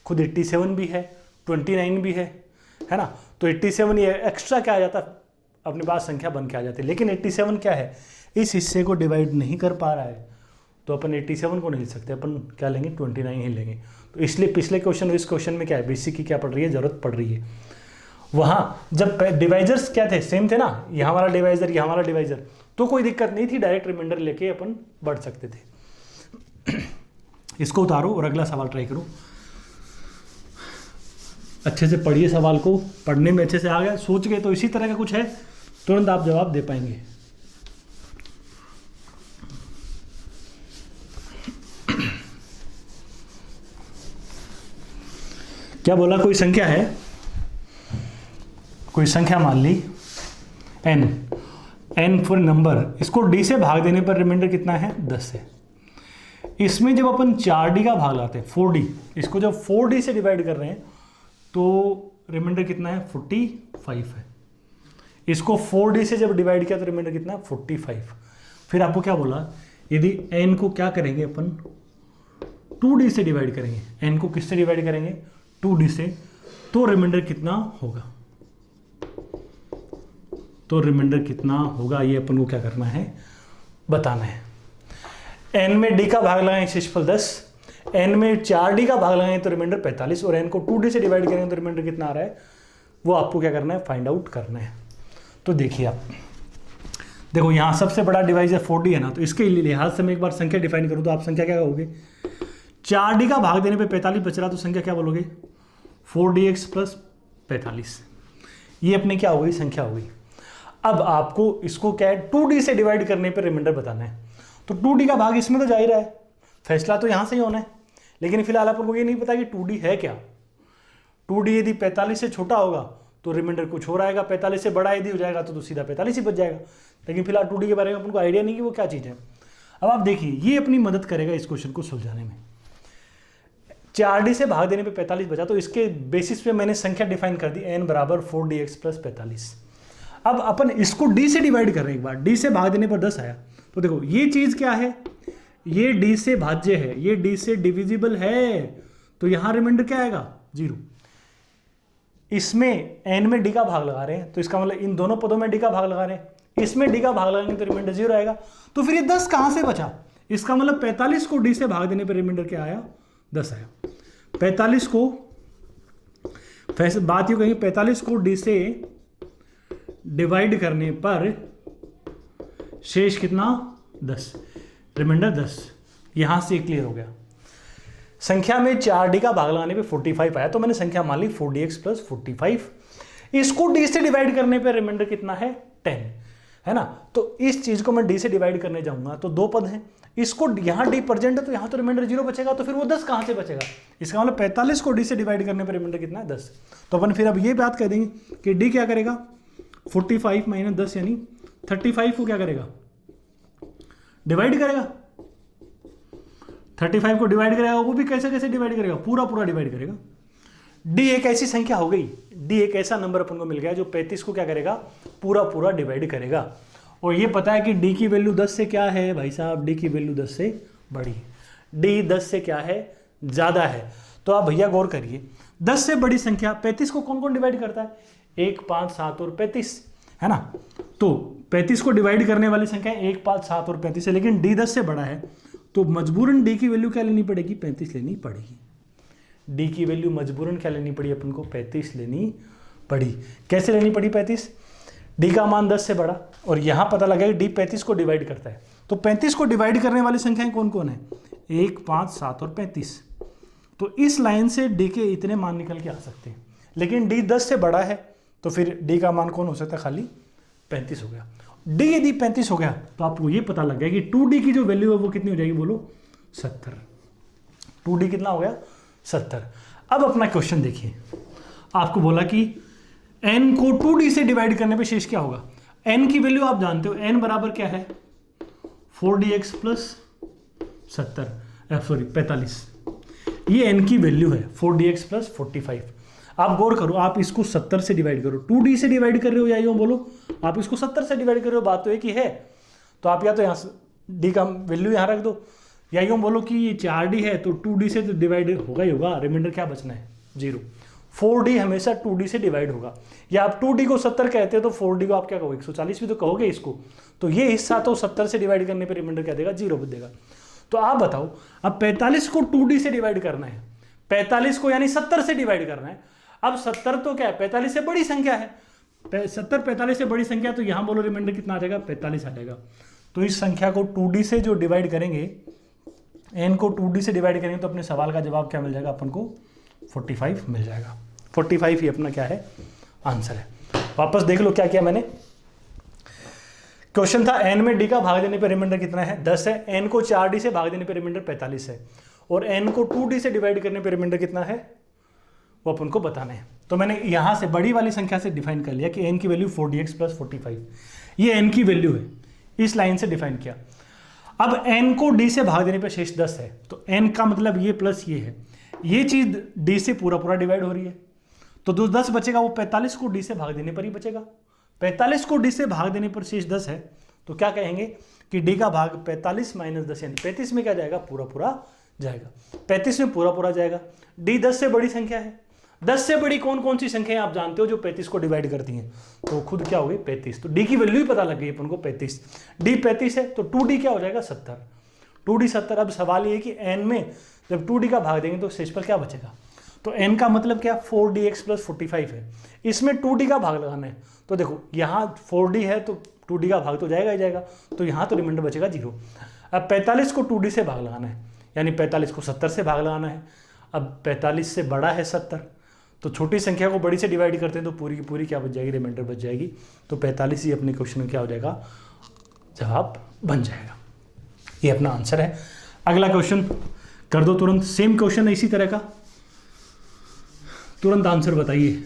S1: खुद 87 भी है, 29 भी है ना। तो 87 ये एक्स्ट्रा क्या आ जाता, अपने पास संख्या बन के आ जाती है। लेकिन 87 क्या है, इस हिस्से को डिवाइड नहीं कर पा रहा है, तो अपन 87 को नहीं लिख सकते, अपन क्या लेंगे, 29 ही लेंगे। तो इसलिए पिछले क्वेश्चन और इस क्वेश्चन में क्या है, बेसिक की क्या पड़ रही है, जरूरत पड़ रही है। वहाँ जब डिवाइजर्स क्या थे, सेम थे ना, यहाँ वाला डिवाइजर यहाँ वाला डिवाइजर, तो कोई दिक्कत नहीं थी, डायरेक्ट रिमाइंडर लेके अपन बढ़ सकते थे। इसको उतारो और अगला सवाल ट्राई करो। अच्छे से पढ़िए सवाल को, पढ़ने में अच्छे से आ गया, सोच गए तो इसी तरह का कुछ है, तुरंत आप जवाब दे पाएंगे। क्या बोला? कोई संख्या है, कोई संख्या मान ली n फॉर नंबर, इसको d से भाग देने पर रिमाइंडर कितना है? 10 है। इसमें जब अपन 4d का भाग लाते हैं 4d, इसको जब 4d से डिवाइड कर रहे हैं तो रिमाइंडर कितना है? 45 है। इसको 4d से जब डिवाइड किया तो रिमाइंडर कितना है? 45। फिर आपको क्या बोला? यदि n को क्या करेंगे अपन? 2d से डिवाइड करेंगे। n को किससे डिवाइड करेंगे? 2d से। तो रिमाइंडर कितना होगा? तो रिमाइंडर कितना होगा ये अपन को क्या करना है? बताना है। n में d का भाग लगाएंगे शेषफल 10, n में 4d का भाग लगाएंगे तो रिमाइंडर 45, और n को 2d से डिवाइड करेंगे तो रिमाइंडर कितना आ रहा है वो आपको क्या करना है? फाइंड आउट करना है। तो देखिए आप, देखो यहाँ सबसे बड़ा डिवाइस है 4d है ना, तो इसके लिहाज से मैं एक बार संख्या डिफाइन करूँ तो आप संख्या क्या कहोगे? 4d का भाग देने पे 45 बच रहा, तो संख्या क्या बोलोगे? 4dx plus 45। ये अपने क्या हो गई? संख्या हो गई। अब आपको इसको क्या है? 2d से डिवाइड करने पर रिमाइंडर बताना है। तो 2d का भाग इसमें तो जा ही रहा है, फैसला तो यहाँ से ही होना है, लेकिन फिलहाल अपन को ये नहीं पता कि 2d है क्या। 2d यदि 45 से छोटा होगा तो रिमाइंडर कुछ हो रहेगा, 45 से बड़ा यदि हो जाएगा तो सीधा 45 ही बच जाएगा। लेकिन फिलहाल 2d के बारे में अपन को आइडिया नहीं कि वो क्या चीज़ है। अब आप देखिए, ये अपनी मदद करेगा इस क्वेश्चन को सुलझाने में। 4d से भाग देने पे 45 बचा, तो इसके बेसिस पे मैंने संख्या डिफाइन कर दी, n बराबर 4dx प्लस 45। अब अपन इसको d से डिवाइड कर रहे हैं एक बार, d से भाग देने पर 10 आया। तो देखो ये चीज क्या है? ये d से भाज्य है, ये d से डिविजिबल है, तो यहां रिमाइंडर क्या आएगा? 0। इसमें n में d का भाग लगा रहे हैं, तो इसका मतलब इन दोनों पदों में d का भाग लगा रहे हैं, इसमें d का भाग लगाएंगे तो रिमाइंडर 0 आएगा। तो फिर ये 10 कहां से बचा? इसका मतलब 45 को d से भाग देने पर रिमाइंडर क्या आया? 10 आया। 45 को, बात ये कहेंगे 45 को d से डिवाइड करने पर शेष कितना? 10, रिमाइंडर 10। यहां से क्लियर हो गया। संख्या में 4d का भाग लगाने पे 45 आया, तो मैंने संख्या मान ली 4dx प्लस 45। इसको d से डिवाइड करने पे रिमाइंडर कितना है? 10 है ना। तो इस चीज को मैं d से डिवाइड करने जाऊंगा तो दो पद हैं, इसको यहां d प्रेजेंट है तो यहां तो रिमाइंडर 0 बचेगा, तो फिर वो 10 कहां से बचेगा? इसका मतलब 45 को d से डिवाइड करने पर रिमाइंडर कितना है? 10। तो अपन फिर अब ये बात कह देंगे कि d क्या करेगा? 45 माइनस 10 यानी 35 को क्या करेगा? डिवाइड करेगा। 35 को डिवाइड करेगा, वो भी कैसे कैसे डिवाइड करेगा? पूरा पूरा डिवाइड करेगा। d एक ऐसी संख्या हो गई, d एक ऐसा नंबर अपन को मिल गया जो 35 को क्या करेगा? पूरा पूरा डिवाइड करेगा। और ये पता है कि d की वैल्यू 10 से क्या है भाई साहब? d की वैल्यू 10 से बड़ी, d 10 से क्या है? ज्यादा है। तो आप भैया गौर करिए, 10 से बड़ी संख्या 35 को कौन कौन डिवाइड करता है? 1, 5, 7 और 35 है ना। तो 35 को डिवाइड करने वाली संख्या 1, 5, 7 और 35 है, लेकिन d 10 से बड़ा है तो मजबूरन d की वैल्यू क्या लेनी पड़ेगी? 35 लेनी पड़ेगी। d की वैल्यू मजबूरन क्या लेनी पड़ी अपन को? 35 लेनी पड़ी। कैसे लेनी पड़ी 35? d का मान 10 से बड़ा, और यहां पता लगा कि d 35 को डिवाइड करता है, तो 35 को डिवाइड करने वाली संख्याएं कौन कौन है? 1, 5, 7 और 35। तो इस लाइन से d के इतने मान निकल के आ सकते हैं, लेकिन d 10 से बड़ा है तो फिर d का मान कौन हो सकता है? खाली 35 हो गया। d यदि 35 हो गया तो आपको ये पता लग गया कि 2d की जो वैल्यू है वो कितनी हो जाएगी? बोलो 70। 2d कितना हो गया? 70। अब अपना क्वेश्चन देखिए, आपको बोला कि n को 2d से डिवाइड करने पे शेष क्या होगा? n की वैल्यू आप जानते हो, n बराबर क्या है? 4dx plus 45। ये n की वैल्यू है 4dx प्लस 45। आप गौर करो, आप इसको 70 से डिवाइड करो, 2d से डिवाइड कर रहे हो या यूं बोलो आप इसको 70 से डिवाइड कर रहे हो, बात तो एक ही है। तो आप या तो यहाँ d का वैल्यू यहाँ रख दो, या यूं बोलो कि ये 4d है तो 2d से तो डिवाइड होगा ही होगा, रिमाइंडर क्या बचना है? 0। 4d हमेशा 2d से डिवाइड होगा, या आप 2d को 70 कहते हो तो 4d को आप क्या कहोगे? 140 भी तो कहोगे इसको। तो ये हिस्सा तो 70 से डिवाइड करने पर रिमाइंडर क्या देगा? 0 देगा। तो आप बताओ, अब 45 को 2d से डिवाइड करना है, 45 को यानी 70 से डिवाइड करना है। अब 70 तो क्या है? 45 से बड़ी संख्या है, 70 45 से बड़ी संख्या, तो यहां बोलो रिमाइंडर कितना आ जाएगा? 45 आ जाएगा। तो इस संख्या को 2d से जो डिवाइड करेंगे n को 2d से डिवाइड करेंगे तो अपने सवाल का जवाब क्या मिल जाएगा अपन को, 45 मिल जाएगा। 45 ही अपना क्या है, आंसर है। वापस देख लो क्या किया मैंने। क्वेश्चन था n में d का भाग देने पर रिमाइंडर कितना है, 10 है। n को 4d से भाग देने पर रिमाइंडर 45 है और n को 2d से डिवाइड करने पर रिमाइंडर कितना है, वो अपन को बताना है। तो मैंने यहां से बड़ी वाली संख्या से डिफाइन कर लिया कि n की वैल्यू 4dx प्लस 45, ये n की वैल्यू है, इस लाइन से डिफाइन किया। अब n को d से भाग देने पर शेष 10 है, तो n का मतलब ये प्लस ये है, ये चीज d से पूरा पूरा डिवाइड हो रही है, तो जो 10 बचेगा वो 45 को d से भाग देने पर ही बचेगा। 45 को d से भाग देने पर शेष 10 है, तो क्या कहेंगे कि d का भाग 45 माइनस 10 यानी 35 में क्या जाएगा, पूरा पूरा जाएगा। 35 में पूरा पूरा जाएगा। d 10 से बड़ी संख्या है। 10 से बड़ी कौन कौन सी संख्या आप जानते हो जो 35 को डिवाइड करती हैं, तो खुद क्या हो गई 35। तो d की वैल्यू ही पता लग गई अपन को 35। d 35 है तो 2d क्या हो जाएगा 70। 2d 70। अब सवाल ये कि n में जब 2d का भाग देंगे तो शेष पर क्या बचेगा, तो n का मतलब क्या 4dx प्लस 45 है, इसमें 2d का भाग लगाना है। तो देखो यहाँ 4d है तो 2d का भाग तो जाएगा ही जाएगा, तो यहाँ तो रिमाइंडर बचेगा 0। अब 45 को 2d से भाग लगाना है, यानी 45 को 70 से भाग लगाना है। अब 45 से बड़ा है 70, तो छोटी संख्या को बड़ी से डिवाइड करते हैं तो पूरी की पूरी क्या बच जाएगी, रिमाइंडर बच जाएगी। तो 45 ही अपने क्वेश्चन में क्या हो जाएगा, जवाब बन जाएगा। ये अपना आंसर है। अगला क्वेश्चन कर दो तुरंत, सेम क्वेश्चन है इसी तरह का, तुरंत आंसर बताइए।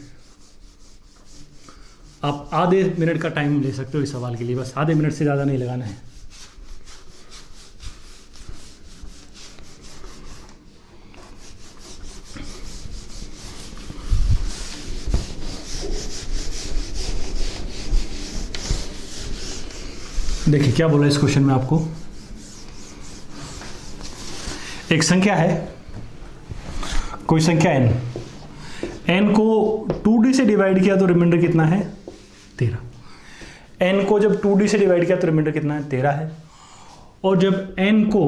S1: आप आधे मिनट का टाइम ले सकते हो इस सवाल के लिए, बस आधे मिनट से ज़्यादा नहीं लगाना है। देखिए क्या बोला इस क्वेश्चन में आपको, एक संख्या है, कोई संख्या n को 2d से डिवाइड किया तो रिमाइंडर कितना है 13। n को जब 2d से डिवाइड किया तो रिमाइंडर कितना है 13 है, और जब n को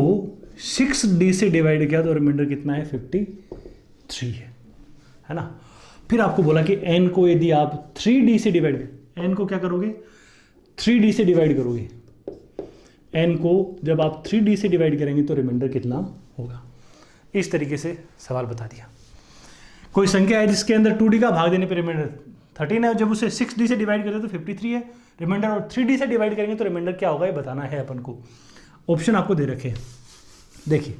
S1: 6d से डिवाइड किया तो रिमाइंडर कितना है 53 है ना। फिर आपको बोला कि n को यदि आप 3d से डिवाइड, n को क्या करोगे 3d से डिवाइड करोगे, n को जब आप 3d से डिवाइड करेंगे तो रिमाइंडर कितना होगा। इस तरीके से सवाल बता दिया। कोई संख्या है जिसके अंदर 2d का भाग देने पर रिमाइंडर 13 है, जब उसे 6d से डिवाइड करें तो 53 है रिमाइंडर, और 3d से डिवाइड करेंगे तो रिमाइंडर क्या होगा ये बताना है अपन को। ऑप्शन आपको दे रखे हैं, देखिए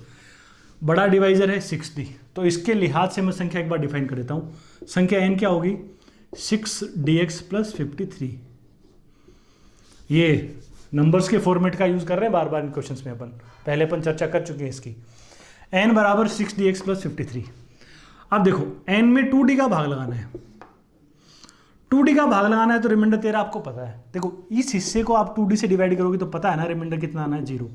S1: बड़ा डिवाइजर है 6d, तो इसके लिहाज से मैं संख्या एक बार डिफाइन कर देता हूँ। संख्या n क्या होगी 6dx प्लस 53। ये नंबर्स के फॉर्मेट का यूज कर रहे हैं बार बार इन क्वेश्चंस में, अपन पहले अपन चर्चा कर चुके हैं इसकी। n बराबर 6dx प्लस 53। अब देखो n में 2d का भाग लगाना है, 2d का भाग लगाना है तो रिमाइंडर 13 आपको पता है। देखो इस हिस्से को आप 2d से डिवाइड करोगे तो पता है ना रिमाइंडर कितना आना है 0,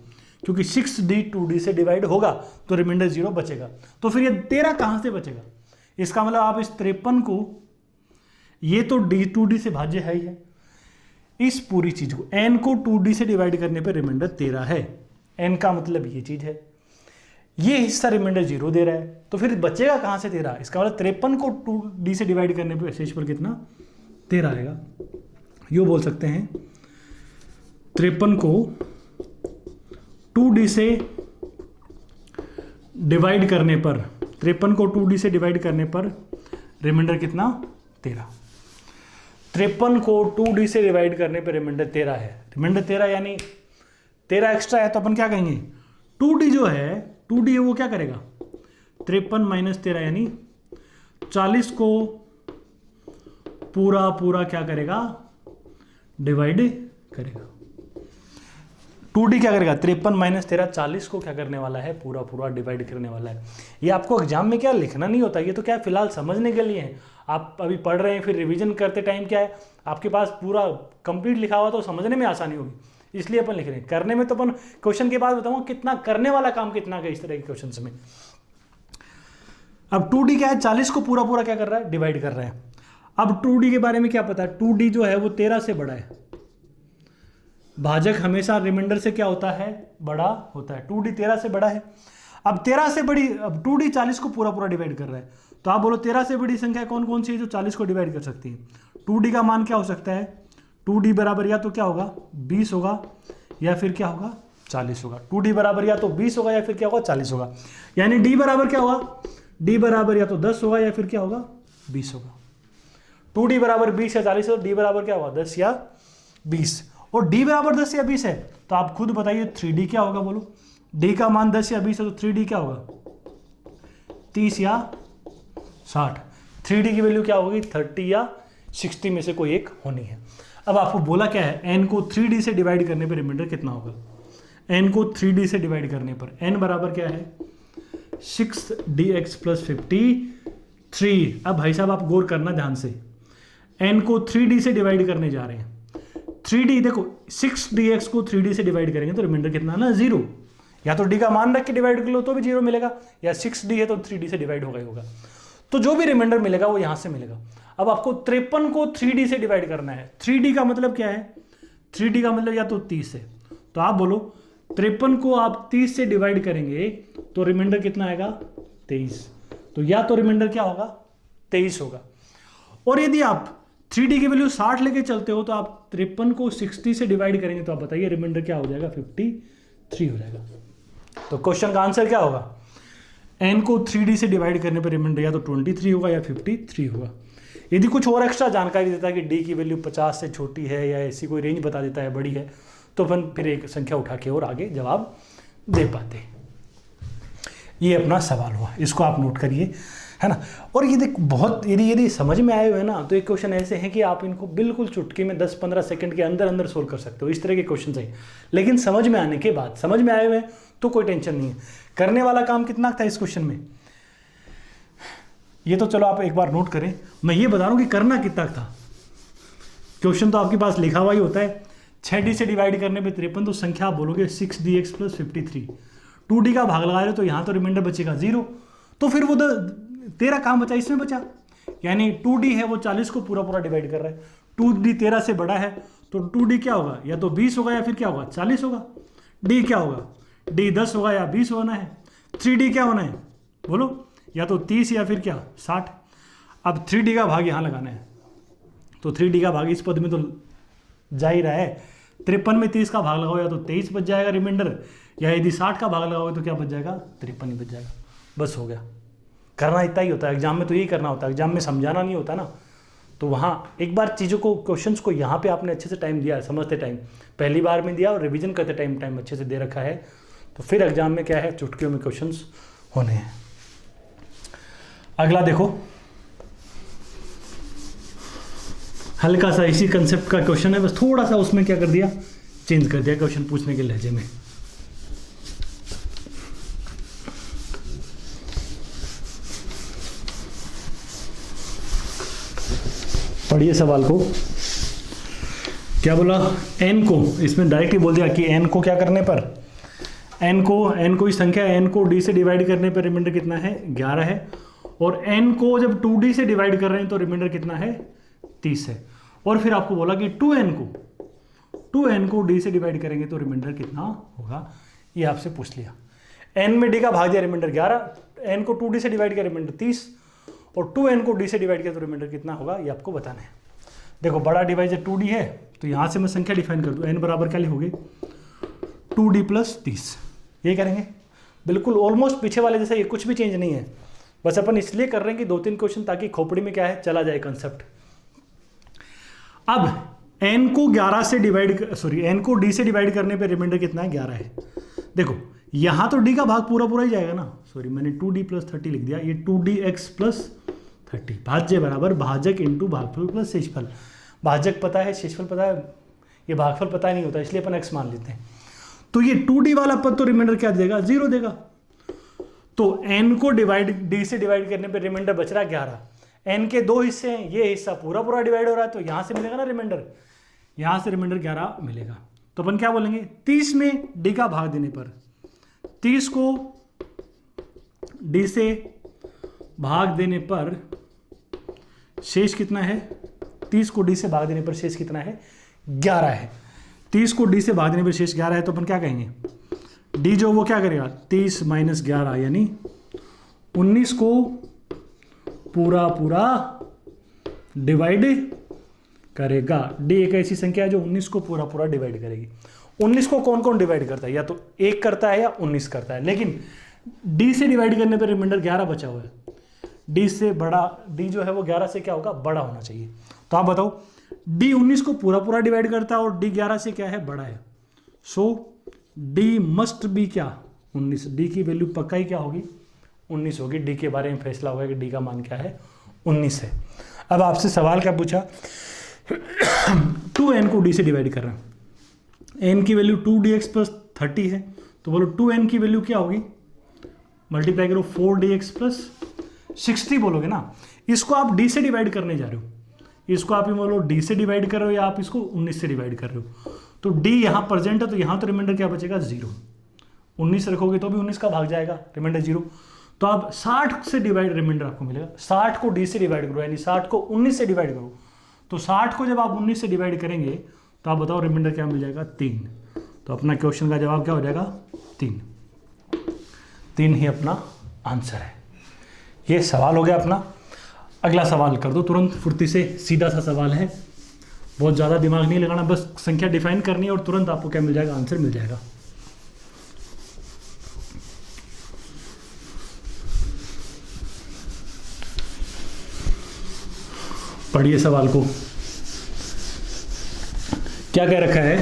S1: क्योंकि 6d 2d से डिवाइड होगा तो रिमाइंडर 0 बचेगा। तो फिर ये 13 कहां से बचेगा, इसका मतलब आप इस 53 को, ये तो d 2d से भाज्य है ही है, इस पूरी चीज को n को 2d से डिवाइड करने पर रिमाइंडर 13 है। n का मतलब ये चीज है, ये हिस्सा रिमाइंडर 0 दे रहा है, तो फिर बचेगा कहां से 13, इसका मतलब 53 को 2d से डिवाइड करने पर शेष पर कितना 13 आएगा। यो बोल सकते हैं 53 को 2d से डिवाइड करने पर, 53 को 2d से डिवाइड करने पर रिमाइंडर कितना 13। 53 को 2d से डिवाइड करने पर रिमाइंडर 13 है, रिमाइंडर 13 यानी 13 एक्स्ट्रा है, तो अपन क्या कहेंगे 2d जो है 2d है वो क्या करेगा 53 माइनस 13 यानी 40 को पूरा पूरा क्या करेगा डिवाइड करेगा। 2d क्या करेगा 53 माइनस 13 40 को क्या करने वाला है पूरा पूरा डिवाइड करने वाला है। ये आपको एग्जाम में क्या लिखना नहीं होता, ये तो क्या फिलहाल समझने के लिए है। आप अभी पढ़ रहे हैं, फिर रिवीजन करते टाइम क्या है आपके पास पूरा कंप्लीट लिखा हुआ तो समझने में आसानी होगी, इसलिए अपन लिख रहे हैं। करने में तो अपन क्वेश्चन के बाद बताऊंगा कितना करने वाला काम कितना का इस तरह के क्वेश्चन में। अब 2d क्या है 40 को पूरा पूरा क्या कर रहा है डिवाइड कर रहा है। अब 2d के बारे में क्या पता है 2d जो है वो 13 से बड़ा है, भाजक हमेशा रिमाइंडर से क्या होता है बड़ा होता है, 2d 13 से बड़ा है। अब 13 से बड़ी, अब 2d 40 को पूरा पूरा डिवाइड कर रहा है, तो आप बोलो 13 से बड़ी संख्या कौन कौन सी है जो 40 को डिवाइड कर सकती है। 2d का मान क्या हो सकता है 2d बराबर या तो क्या होगा 20 होगा या फिर क्या होगा 40 होगा। 2D बराबर या तो 20 होगा या फिर क्या होगा 40 होगा। यानी D बराबर क्या होगा, D बराबर या तो 10 होगा या फिर क्या होगा 20 होगा। 2D बराबर 20 या 40 होगा, D बराबर क्या होगा 10 या 20। और D बराबर 10 या 20 है तो आप खुद बताइए 3D क्या होगा, बोलो। D का मान 10 या 20 है तो 3D क्या होगा 30 या 60। 3D की वैल्यू क्या होगी 30 या 60 में से कोई एक होनी है। अब आपको बोला क्या है, n को 3D से डिवाइड करने पर रिमाइंडर कितना होगा। n को 3D से डिवाइड करने पर n बराबर क्या है 6dx + 53। अब भाई साहब आप गौर करना ध्यान से, n को 3D से डिवाइड करने जा रहे हैं। 3D देखो 6dx को 3D से डिवाइड करेंगे तो रिमाइंडर कितना ना 0। या तो d का मान रख के डिवाइड कर लो तो भी 0 मिलेगा, या 6d है तो 3D से डिवाइड होगा ही होगा। तो जो भी रिमाइंडर मिलेगा वो यहां से मिलेगा। अब आपको 53 को 3D से डिवाइड करना है। 3D का मतलब क्या है, 3D का मतलब या तो 30 है, तो आप बोलो 53 को आप 30 से डिवाइड करेंगे तो रिमाइंडर कितना आएगा 23। तो या तो रिमाइंडर क्या होगा 23 होगा। और यदि आप 3D की वैल्यू 60 लेके चलते हो तो आप 53 को 60 से डिवाइड करेंगे तो आप बताइए रिमाइंडर क्या हो जाएगा 53 हो जाएगा। तो क्वेश्चन का आंसर क्या होगा, n को 3D से डिवाइड करने पर रिमाइंडर या तो 23 होगा या 53 होगा। यदि कुछ और एक्स्ट्रा जानकारी देता है कि d की वैल्यू 50 से छोटी है या ऐसी कोई रेंज बता देता है बड़ी है तो अपन फिर एक संख्या उठा के और आगे जवाब दे पाते। ये अपना सवाल हुआ, इसको आप नोट करिए, है ना। और ये देख बहुत यदि समझ में आए हुए ना तो ये क्वेश्चन ऐसे हैं कि आप इनको बिल्कुल चुटकी में 10-15 सेकंड के अंदर अंदर सोल्व कर सकते हो। इस तरह के क्वेश्चन है, लेकिन समझ में आने के बाद, समझ में आए हुए तो कोई टेंशन नहीं है। करने वाला काम कितना था इस क्वेश्चन में, ये तो चलो आप एक बार नोट करें। मैं ये बता रहा हूं कि करना कितना था। क्वेश्चन तो आपके पास लिखा हुआ ही होता है, 6D से डिवाइड करने पे 53 तो संख्या आप बोलोगे 6dx + 53। 2D का भाग लगा रहे हो तो यहाँ तो रिमाइंडर बचेगा 0, तो फिर वो तेरा काम बचा इसमें बचा। यानी 2D है वो 40 को पूरा पूरा डिवाइड कर रहा है, 2D 13 से बड़ा है तो 2D क्या होगा या तो 20 होगा या फिर क्या होगा 40 होगा। D क्या होगा, D 10 होगा या 20 होना है। 3D क्या होना है बोलो, या तो 30 या फिर क्या 60। अब 3D का भाग यहाँ लगाना है तो 3D का भाग इस पद में तो जा ही रहा है। 53 में 30 का भाग लगाओ या तो 23 बच जाएगा रिमाइंडर, या यदि 60 का भाग लगाओगे तो क्या बच जाएगा 53 ही बच जाएगा। बस हो गया। करना इतना ही होता है, एग्जाम में तो यही करना होता है, एग्जाम में समझाना नहीं होता ना। तो वहाँ एक बार चीज़ों को, क्वेश्चंस को यहाँ पे आपने अच्छे से टाइम दिया है, समझते टाइम पहली बार में दिया और रिवीजन करते टाइम अच्छे से दे रखा है, तो फिर एग्जाम में क्या है चुटकियों में क्वेश्चंस होने हैं। अगला देखो, हल्का सा इसी कंसेप्ट का क्वेश्चन है, बस थोड़ा सा उसमें क्या कर दिया चेंज कर दिया क्वेश्चन पूछने के लहजे में। पढ़िए सवाल को, क्या बोला, n को इसमें डायरेक्ट ही बोल दिया कि n को क्या करने पर, n को इस संख्या n को d से डिवाइड करने पर रिमाइंडर कितना है 11 है, और n को जब 2d से डिवाइड कर रहे हैं तो रिमाइंडर कितना है 30 है। और फिर आपको बोला कि 2n को d से डिवाइड करेंगे तो रिमाइंडर कितना होगा, ये आपसे पूछ लिया। n में d का भाग दिया रिमाइंडर 11, n को 2d से डिवाइड किया रिमाइंडर 30, और 2n को d से डिवाइड किया तो रिमाइंडर कितना होगा ये आपको बताना है। देखो बड़ा डिवाइजर 2d है तो यहाँ से मैं संख्या डिफाइन कर दूँ, n बराबर क्या लिखोगे 2d + 30, ये करेंगे बिल्कुल ऑलमोस्ट पीछे वाले जैसा, ये कुछ भी चेंज नहीं है, बस अपन इसलिए कर रहे हैं कि 2-3 क्वेश्चन ताकि खोपड़ी में क्या है चला जाए कंसेप्ट। अब n को 11 से डिवाइड n को d से डिवाइड करने पे रिमाइंडर कितना है 11 है। देखो यहाँ तो d का भाग पूरा पूरा ही जाएगा ना, मैंने 2d + 30 लिख दिया, ये 2dx + 30 भाज्य बराबर भाजक इंटू भागफल प्लस शेषफल। भाजक पता है, शेषफल पता है, ये भागफल पता नहीं होता इसलिए अपन x मान लेते हैं। तो ये 2d वाला पद तो रिमाइंडर क्या देगा 0 देगा। तो n को d से डिवाइड करने पे रिमाइंडर बच रहा है 11। n के 2 हिस्से हैं, ये हिस्सा पूरा पूरा डिवाइड हो रहा है तो यहां से मिलेगा ना रिमाइंडर, यहां से रिमाइंडर 11 मिलेगा। तो अपन क्या बोलेंगे 30 में d का भाग देने पर, 30 को d से भाग देने पर शेष कितना है, 30 को d से भाग देने पर शेष कितना है 11 है। 30 को d से भाग देने पर शेष 11 है तो अपन क्या कहेंगे d जो वो क्या करेगा 30 - 11 यानी 19 को पूरा पूरा डिवाइड करेगा। d एक ऐसी संख्या है जो 19 को पूरा पूरा डिवाइड करेगी। 19 को कौन कौन डिवाइड करता है, या तो 1 करता है या 19 करता है, लेकिन d से डिवाइड करने पर रिमाइंडर 11 बचा हुआ है। d से बड़ा, d जो है वो 11 से क्या होगा, बड़ा होना चाहिए। तो आप बताओ d 19 को पूरा पूरा डिवाइड करता है और d 11 से क्या है, बड़ा है। सो d मस्ट बी क्या, 19। d की वैल्यू पक्का ही क्या होगी, 19 होगी। d के बारे में फैसला होगा कि d का मान क्या है, 19 है। अब आपसे सवाल क्या पूछा, 2n को d से डिवाइड कर रहे हैं, n की वैल्यू 2dx प्लस 30 है, तो बोलो 2n की वैल्यू क्या होगी, मल्टीप्लाई करो 4dx प्लस 60 बोलोगे ना। इसको आप d से डिवाइड करने जा रहे हो, इसको आप ये बोलो d से डिवाइड कर रहे हो या आप इसको 19 से डिवाइड कर रहे हो। तो d यहाँ प्रेजेंट है तो यहाँ तो रिमाइंडर क्या बचेगा, 0। 19 रखोगे तो भी 19 का भाग जाएगा, रिमाइंडर 0। तो आप 60 से डिवाइड रिमाइंडर आपको मिलेगा, 60 को d से डिवाइड करो, यानी 60 को 19 से डिवाइड करो। तो 60 को जब आप 19 से डिवाइड करेंगे तो आप बताओ रिमाइंडर क्या मिल जाएगा, 3। तो अपना क्वेश्चन का जवाब क्या हो जाएगा, 3 ही अपना आंसर है। ये सवाल हो गया अपना। अगला सवाल कर दो तुरंत फुर्ती से, सीधा सा सवाल है, बहुत ज़्यादा दिमाग नहीं लगाना, बस संख्या डिफाइन करनी है और तुरंत आपको क्या मिल जाएगा, आंसर मिल जाएगा। पढ़िए सवाल को, क्या कह रखा है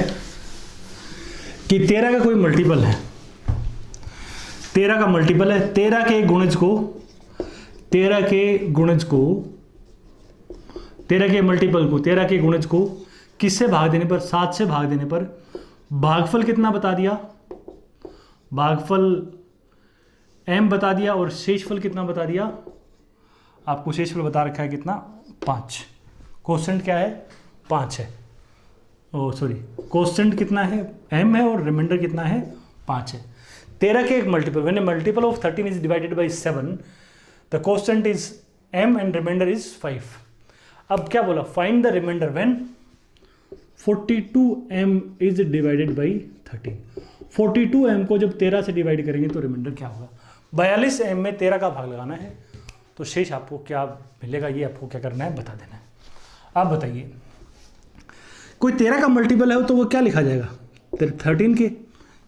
S1: कि 13 का कोई मल्टीपल है, 13 का मल्टीपल है, 13 के गुणज को 13 के मल्टीपल को 13 के गुणज को किससे भाग देने पर, 7 से भाग देने पर भागफल कितना बता दिया, भागफल m बता दिया और शेषफल कितना बता दिया, आपको शेषफल बता रखा है कितना, 5। कोसेंट क्या है, 5 है। ओ सॉरी, कोसेंट कितना है, m है और रिमाइंडर कितना है, 5 है। 13 के एक multiple, when a multiple of 13 is divided by 7 the quotient is m and remainder is 5। अब क्या बोला, find the remainder when 42m is divided by 13। 42m को जब 13 से डिवाइड करेंगे तो रिमाइंडर क्या होगा, 42m में 13 का भाग लगाना है, तो शेष आपको क्या मिलेगा, ये आपको क्या करना है, बता देना है। आप बताइए, कोई 13 का मल्टीपल है तो वो क्या लिखा जाएगा, 13 के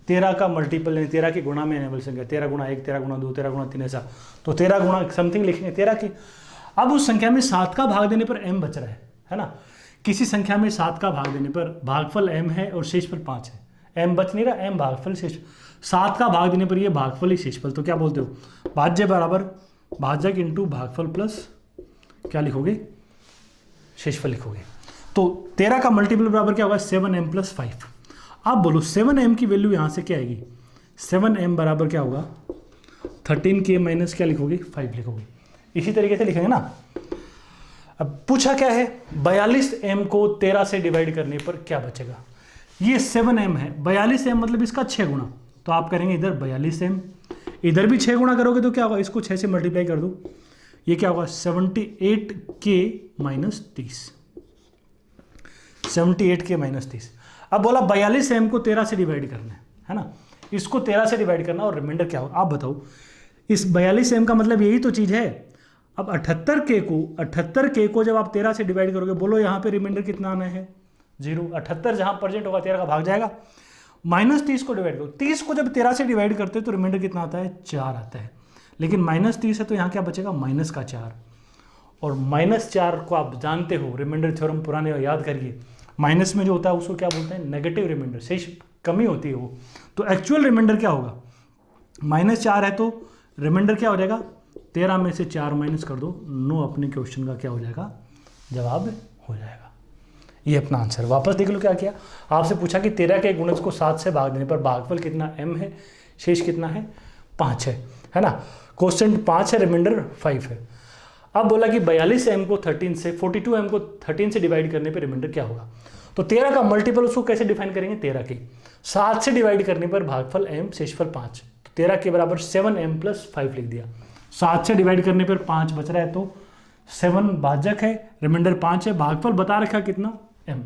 S1: 13 का मल्टीपल है, 13 के गुणा में एनेबल संख्या, 13 गुणा 1, 13 गुणा 2, 13 गुणा 3, ऐसा, तो 13 गुणा समथिंग लिखेंगे 13 के। अब उस संख्या में 7 का भाग देने पर m बच रहा है ना, किसी संख्या में 7 का भाग देने पर भागफल m है और शेषफल 5 है, m बच नहीं रहा, m भागफल शेष, 7 का भाग देने पर ये भागफल ही शेषफल, तो क्या बोलते हो, भाज्य बराबर भाजक इंटू भागफल प्लस क्या लिखोगे, शेषफल लिखोगे। तो 13 का मल्टीपल बराबर क्या होगा, 7m प्लस 5। आप बोलो 7m की वैल्यू यहाँ से क्या आएगी, 7m बराबर क्या होगा, 13k माइनस क्या लिखोगे, 5 लिखोगे। इसी तरीके से लिखेंगे ना। अब पूछा क्या है, 42m को 13 से डिवाइड करने पर क्या बचेगा, ये 7m है, 42m मतलब इसका 6 गुणा, तो आप करेंगे इधर 42m, इधर भी 6 गुणा करोगे तो क्या होगा, इसको 6 से मल्टीप्लाई कर दो, ये क्या होगा 78k माइनस 30, 78k माइनस 30। अब बोला 42m को 13 से डिवाइड करना है ना, इसको 13 से डिवाइड करना और रिमाइंडर क्या होगा, आप बताओ। इस 42m का मतलब यही तो चीज़ है। अब 78k को जब आप 13 से डिवाइड करोगे, बोलो यहाँ पे रिमाइंडर कितना आना है, 0। 78 जहाँ प्रेजेंट होगा 13 का भाग जाएगा, माइनस 30 को डिवाइड करो, 30 को जब 13 से डिवाइड करते हैं तो रिमाइंडर कितना आता है, 4 आता है, लेकिन माइनस 30 है तो यहाँ क्या बचेगा, माइनस का 4। और माइनस 4 को आप जानते हो, रिमाइंडर थ्योरम पुराने याद करिए, माइनस में जो होता है उसको क्या बोलते हैं, नेगेटिव रिमाइंडर, शेष कमी होती है वो। तो एक्चुअल रिमाइंडर क्या होगा, -4 है तो रिमाइंडर क्या हो जाएगा, 13 में से 4 माइनस कर दो, 9 अपने क्वेश्चन का क्या हो जाएगा, जवाब हो जाएगा। ये अपना आंसर। वापस देख लो क्या किया, आपसे पूछा कि 13 के गुणज को 7 से भाग देने पर भागफल कितना m है, शेष कितना है, 5 है ना। क्वेश्चन 5 है, रिमाइंडर 5 है। अब बोला कि 42m को 13 से 42m को 13 से डिवाइड करने पे रिमाइंडर क्या होगा, तो 13 का मल्टीपल उसको कैसे डिफाइन करेंगे, 13 के 7 से डिवाइड करने पर भागफल m शेषफल 5, तो 13 के बराबर 7m प्लस 5 लिख दिया। 7 से डिवाइड करने पर 5 बच रहा है तो 7 भाजक है, रिमाइंडर 5 है, भागफल बता रखा कितना, m।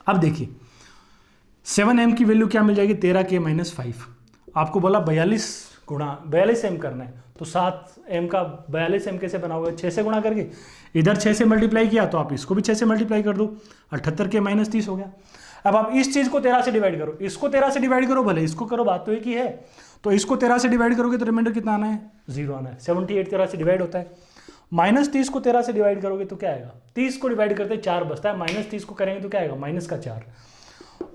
S1: अब देखिए 7m की वैल्यू क्या मिल जाएगी, 13k माइनस 5। आपको बोला 42 गुणा 42m करना है, तो 7m का 42m कैसे बनाओगे, 6 से गुणा करके, इधर 6 से मल्टीप्लाई किया तो आप इसको भी 6 से मल्टीप्लाई कर दो, 78k माइनस 30 हो गया। अब आप इस चीज को 13 से डिवाइड करो, इसको 13 से डिवाइड करो, भले इसको करो, बात तो एक ही है। तो इसको 13 से डिवाइड करोगे तो रिमाइंडर कितना आना है, 0 आना है। 78 13 से डिवाइड होता है। -30 को 13 से डिवाइड करोगे तो क्या आएगा, 30 को डिवाइड करते 4 बचता है, -30 को करेंगे तो क्या आएगा, -4,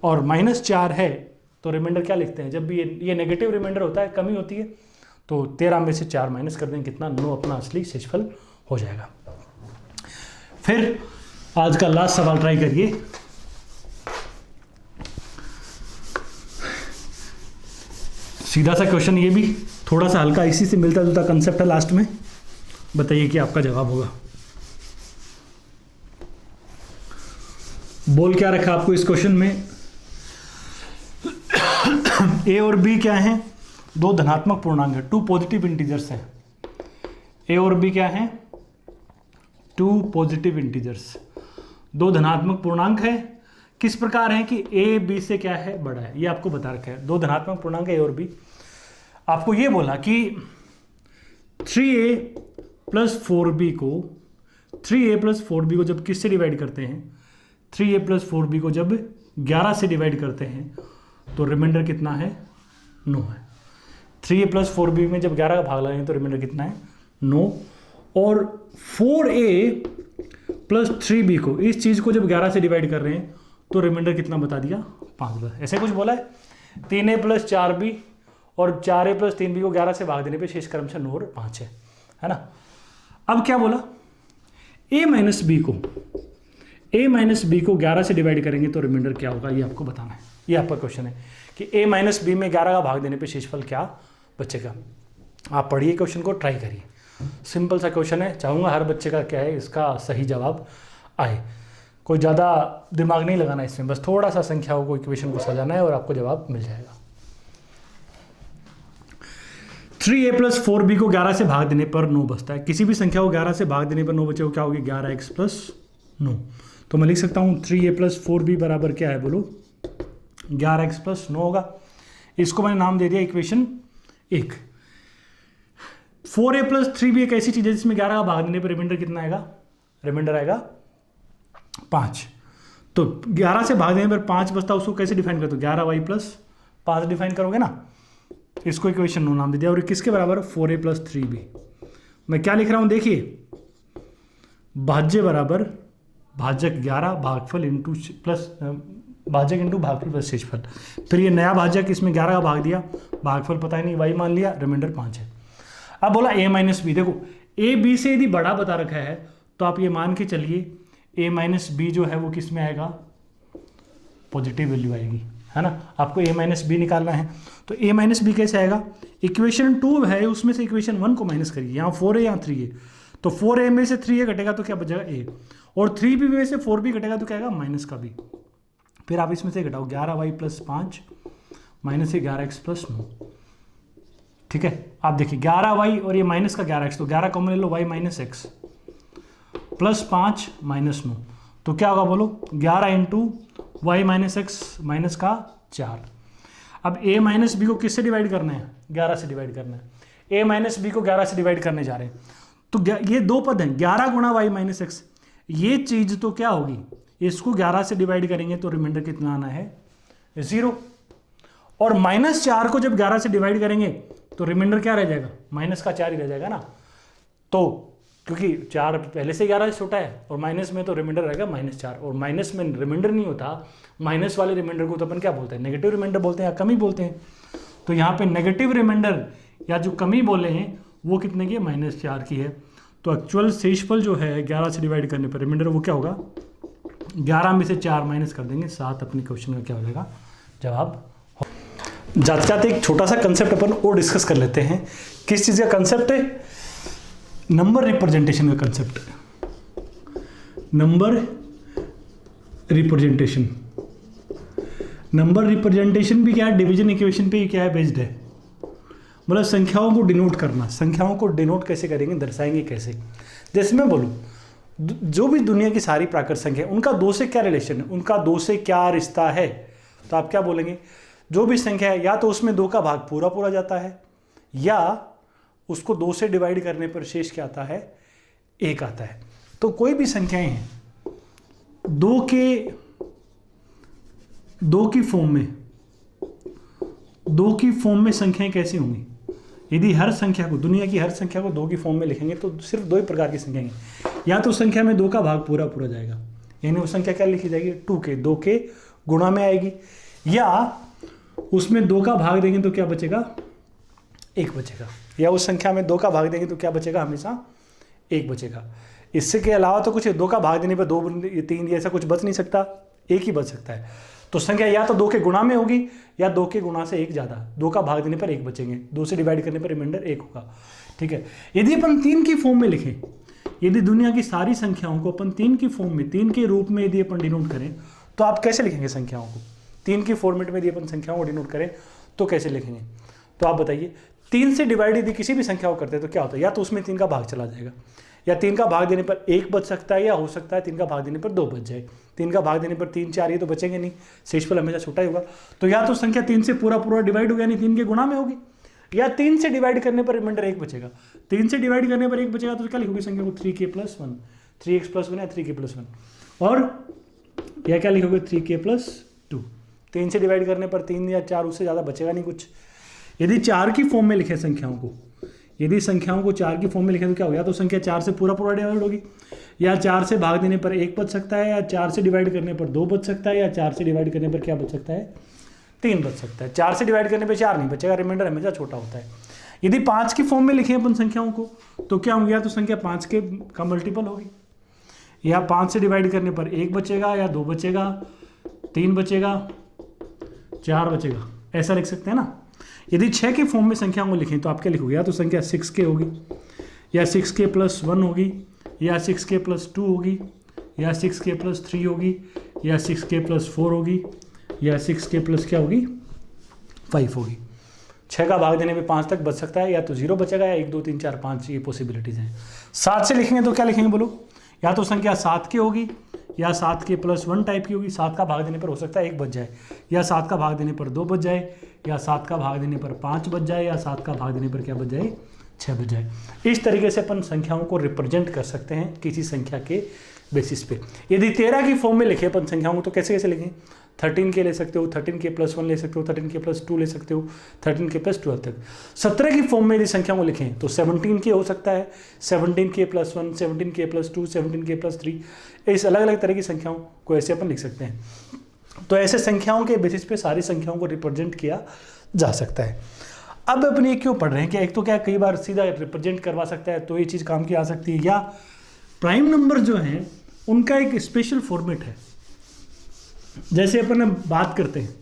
S1: और -4 है तो रिमाइंडर क्या लिखते हैं, जब भी ये नेगेटिव रिमाइंडर होता है, कमी होती है, तो 13 में से 4 माइनस कर देंगे, कितना, 9 अपना असली शेषफल हो जाएगा। फिर आज का लास्ट सवाल ट्राई करिए। सीधा सा क्वेश्चन, ये भी थोड़ा सा हल्का, इसी से मिलता जुलता कंसेप्ट है। लास्ट में बताइए कि आपका जवाब होगा। बोल क्या रखा आपको इस क्वेश्चन में, ए और बी क्या है, दो धनात्मक पूर्णांक है, 2 पॉजिटिव इंटीजर्स हैं। ए और बी क्या है, 2 पॉजिटिव इंटीजर्स, दो धनात्मक पूर्णांक है। किस प्रकार है कि ए बी से क्या है, बड़ा है, ये आपको बता रखा है। दो धनात्मक पूर्णांक ए और बी। आपको ये बोला कि 3a प्लस 4b को 3a प्लस 4b को जब किससे डिवाइड करते हैं, 3a प्लस 4b को जब 11 से डिवाइड करते हैं तो रिमाइंडर कितना है, 9 है। 3a प्लस 4b में जब 11 का भाग लगाएंगे तो रिमाइंडर कितना है, 9। और 4a प्लस 3b को, इस चीज़ को जब 11 से डिवाइड कर रहे हैं तो रिमाइंडर कितना बता दिया, 5। ऐसे कुछ बोला है। 3a प्लस 4b और 4a प्लस 3b को 11 से भाग देने पे शेष क्रमशः 9 और 5 है ना। अब क्या बोला, a माइनस बी को 11 से डिवाइड करेंगे तो रिमाइंडर क्या होगा, ये आपको बताना है। ये आपका क्वेश्चन है कि a माइनस बी में 11 का भाग देने पे शेषफल क्या बचेगा। आप पढ़िए क्वेश्चन को, ट्राई करिए। सिंपल सा क्वेश्चन है, चाहूँगा हर बच्चे का क्या है इसका सही जवाब आए। कोई ज़्यादा दिमाग नहीं लगाना इसमें, बस थोड़ा सा संख्याओं को, इक्वेशन को सजाना है और आपको जवाब मिल जाएगा। 3a प्लस 4b को 11 से भाग देने पर 9 बचता है। किसी भी संख्या को 11 से भाग देने पर 9 बचे, क्या होगी, 11x प्लस 9। तो मैं लिख सकता हूँ 3a प्लस 4b बराबर क्या है, बोलो 11x प्लस 9 होगा। इसको मैंने नाम दे दिया इक्वेशन 1। 4a प्लस 3b एक ऐसी चीज़ है जिसमें 11 का भाग देने पर रिमाइंडर कितना आएगा, रिमाइंडर आएगा 5। तो 11 से भाग देने पर 5 बचता, उसको कैसे डिफाइन करते हो, 11y प्लस 5 डिफाइन करोगे ना। इसको इक्वेशन 9 नाम दे दिया। और किसके बराबर, 4a प्लस 3b। मैं क्या लिख रहा हूं, देखिए, भाज्य बराबर भाजक 11 भागफल इंटू प्लस भाजक इंटू भागफल प्लस शेषफल। फिर ये नया भाजक, इसमें 11 का भाग दिया, भागफल पता ही नहीं, y मान लिया, रिमाइंडर 5 है। अब बोला a माइनस बी, देखो a b से यदि बड़ा बता रखा है तो आप ये मान के चलिए a माइनस बी जो है वो किस में आएगा, पॉजिटिव वैल्यू आएगी, है ना। आपको a माइनस बी निकालना है तो a माइनस बी कैसे आएगा, इक्वेशन 2 है उसमें से इक्वेशन 1 को माइनस करिए। यहाँ 4 है, यहाँ 3 है, तो 4a में से 3a घटेगा तो क्या बचेगा a, और 3b में से 4b घटेगा तो क्या आएगा, माइनस का b। फिर आप इसमें से घटाओ, 11y प्लस 5 माइनस से 11x प्लस 9। ठीक है, आप देखिए 11y और ये माइनस का 11x, तो 11 कॉमन ले लो, y minus x plus 5 minus 9, तो क्या होगा बोलो, 11 into y minus x minus का 4। अब a माइनस बी को किससे डिवाइड करना है, 11 से डिवाइड करना है। a माइनस बी को 11 से डिवाइड करने जा रहे हैं तो ये दो पद हैं, 11 गुणा वाई माइनस एक्स, ये चीज तो क्या होगी, इसको 11 से डिवाइड करेंगे तो रिमाइंडर कितना आना है, 0। और -4 को जब 11 से डिवाइड करेंगे तो रिमाइंडर क्या रह जाएगा, माइनस का 4 ही रह जाएगा ना। तो क्योंकि 4 पहले से 11 से छोटा है और माइनस में तो रिमाइंडर रहेगा -4, और माइनस में रिमाइंडर नहीं होता, माइनस वाले रिमाइंडर को तो अपन क्या बोलते हैं, नेगेटिव रिमाइंडर बोलते हैं या कमी बोलते हैं। तो यहाँ पे नेगेटिव रिमाइंडर या जो कमी बोले हैं वो कितने की है, -4 की है। तो एक्चुअल शेषफल जो है 11 से डिवाइड करने पर रिमाइंडर वो क्या होगा, 11 में से 4 माइनस कर देंगे 7, अपने क्वेश्चन का क्या हो जाएगा, जवाब। जाते जाते एक छोटा सा कंसेप्ट अपन और डिस्कस कर लेते हैं। किस चीज़ का कंसेप्ट है, नंबर रिप्रेजेंटेशन का concept. Number representation, number representation भी क्या है, डिवीजन इक्वेशन पे ही क्या है, बेस्ड है। मतलब संख्याओं को डिनोट करना, संख्याओं को डिनोट कैसे करेंगे, दर्शाएंगे कैसे। जैसे मैं बोलूँ, जो भी दुनिया की सारी प्राकृत संख्या उनका 2 से क्या रिलेशन है, उनका 2 से क्या रिश्ता है, तो आप क्या बोलेंगे, जो भी संख्या है या तो उसमें 2 का भाग पूरा पूरा जाता है, या उसको 2 से डिवाइड करने पर शेष क्या आता है, 1 आता है। तो कोई भी संख्याएं हैं 2 के दो की फॉर्म में संख्याएं कैसी होंगी? यदि हर संख्या को, दुनिया की हर संख्या को दो की फॉर्म में लिखेंगे तो सिर्फ दो ही प्रकार की संख्या हैं। या तो संख्या में दो का भाग पूरा पूरा जाएगा, यानी वो संख्या क्या लिखी जाएगी? 2 के, 2 के गुणा में आएगी, या उसमें 2 का भाग देंगे तो क्या बचेगा? 1 बचेगा। या उस संख्या में 2 का भाग देंगे तो क्या बचेगा? हमेशा 1 बचेगा। इससे के अलावा तो कुछ 2 का भाग देने पर 2, 3 ऐसा कुछ बच नहीं सकता, 1 ही बच सकता है। तो संख्या या तो 2 के गुणा में होगी या 2 के गुणा से 1 ज़्यादा। 2 का भाग देने पर 1 बचेंगे, 2 से डिवाइड करने पर रिमाइंडर 1 होगा। ठीक है। यदि अपन 3 की फॉर्म में लिखें, यदि दुनिया की सारी संख्याओं को अपन 3 की फॉर्म में, 3 के रूप में यदि अपन डिनोट करें तो आप कैसे लिखेंगे संख्याओं को? 3 की फॉर्मेट में यदि अपन संख्याओं को डिनोट करें तो कैसे लिखेंगे? तो आप बताइए। 3 से डिवाइड यदि किसी भी संख्या को करते हैं तो क्या होता है? या तो उसमें 3 का भाग चला जाएगा, या 3 का भाग देने पर 1 बच सकता है, या हो सकता है 3 का भाग देने पर 2 बच जाए। 3 का भाग देने पर 3, 4 ये तो बचेंगे नहीं, शेषफल हमेशा छोटा ही होगा। तो या तो संख्या 3 से पूरा पूरा डिवाइड होगा, यानी 3 के गुणा में होगी, या 3 से डिवाइड करने पर रिमाइंडर 1 बचेगा। 3 से डिवाइड करने पर 1 बचेगा तो क्या लिखोगे संख्या को? 3k+1, 3x+1 या 3k+1, और या क्या लिखोगे? 3k+2। 3 से डिवाइड करने पर 3 या 4, उससे ज़्यादा बचेगा नहीं कुछ। यदि 4 की फॉर्म में लिखे संख्याओं को, यदि संख्याओं को 4 की फॉर्म में लिखें तो क्या होगा? तो संख्या 4 से पूरा पूरा डिवाइड होगी, या 4 से भाग देने पर 1 बच सकता है, या 4 से डिवाइड करने पर 2 बच सकता है, या 4 से डिवाइड करने पर क्या बच सकता है? 3 बच सकता है। 4 से डिवाइड करने पर 4 नहीं बचेगा, रिमाइंडर हमेशा छोटा होता है। यदि 5 की फॉर्म में लिखें अपन संख्याओं को तो क्या होंगे? या तो संख्या 5 के का मल्टीपल होगी, या 5 से डिवाइड करने पर 1 बचेगा, या 2 बचेगा, 3 बचेगा, 4 बचेगा, ऐसा लिख सकते हैं ना। यदि 6 के फॉर्म में संख्याओं को लिखें तो आप क्या लिखोगे? या तो संख्या 6k होगी, या 6k+1 होगी, या 6k+2 होगी, या 6k+3 होगी, या 6k+4 होगी, या 6k+ क्या होगी? 5 होगी। 6 का भाग देने में 5 तक बच सकता है, या तो 0 बचेगा, या 1, 2, 3, 4, 5 ये पॉसिबिलिटीज़ हैं। 7 से लिखेंगे तो क्या लिखेंगे बोलो? या तो संख्या 7k होगी, या 7k+1 टाइप की होगी, 7 का भाग देने पर हो सकता है 1 बच जाए, या 7 का भाग देने पर 2 बच जाए, या 7 का भाग देने पर 5 बच जाए, या 7 का भाग देने पर क्या बच जाए? 6 बच जाए। इस तरीके से अपन संख्याओं को रिप्रेजेंट कर सकते हैं किसी संख्या के बेसिस पे। यदि 13 की फॉर्म में लिखे अपन संख्याओं को तो कैसे कैसे लिखें? 13k ले सकते हो, 13k+1 ले सकते हो, 13k+2 ले सकते हो, 13k+12 तक। 17 की फॉर्म में यदि संख्या को लिखें तो 17k हो सकता है, 17k+1, 17k+2, 17k+3, इस अलग अलग तरह की संख्याओं को ऐसे अपन लिख सकते हैं। तो ऐसे संख्याओं के बेसिस पे सारी संख्याओं को रिप्रेजेंट किया जा सकता है। अब अपन ये क्यों पढ़ रहे हैं कि एक तो क्या कई बार सीधा रिप्रेजेंट करवा सकता है तो ये चीज़ काम की आ सकती है, या प्राइम नंबर जो हैं उनका एक स्पेशल फॉर्मेट है। जैसे अपन बात करते हैं,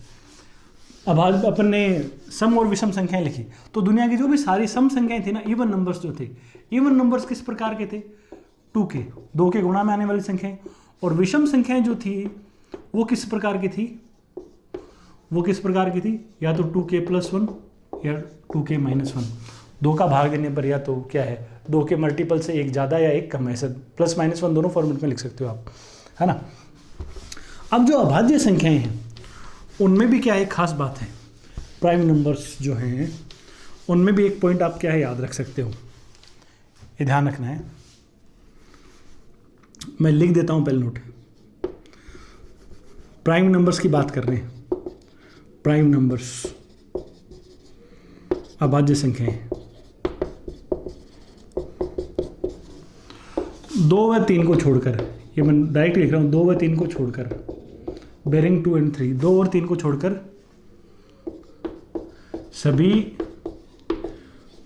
S1: अब आज अपन ने सम और विषम संख्याएं लिखी तो दुनिया की जो भी सारी सम संख्याएं थी ना, इवन नंबर्स जो थे, इवन नंबर्स किस प्रकार के थे? 2 के, 2 के गुणा में आने वाली संख्याएं। और विषम संख्याएं जो थी वो किस प्रकार की थी? वो किस प्रकार की थी? या तो 2k+1 या 2k-1। 2 का भाग देने पर या तो क्या है, 2 के मल्टीपल से 1 ज़्यादा या 1 कम है, ऐसे +-1 दोनों फॉर्मेट में लिख सकते हो आप, है ना। अब जो अभाज्य संख्याएं हैं उनमें भी क्या है, खास बात है, प्राइम नंबर्स जो हैं उनमें भी एक पॉइंट आप क्या है याद रख सकते हो, ये ध्यान रखना है। मैं लिख देता हूं पहले नोट। प्राइम नंबर्स की बात कर रहे हैं, प्राइम नंबर्स अभाज्य संख्याएं 2 व 3 को छोड़कर, ये मैं डायरेक्ट लिख रहा हूं, 2 व 3 को छोड़कर, बेरिंग 2 और 3, 2 और 3 को छोड़कर सभी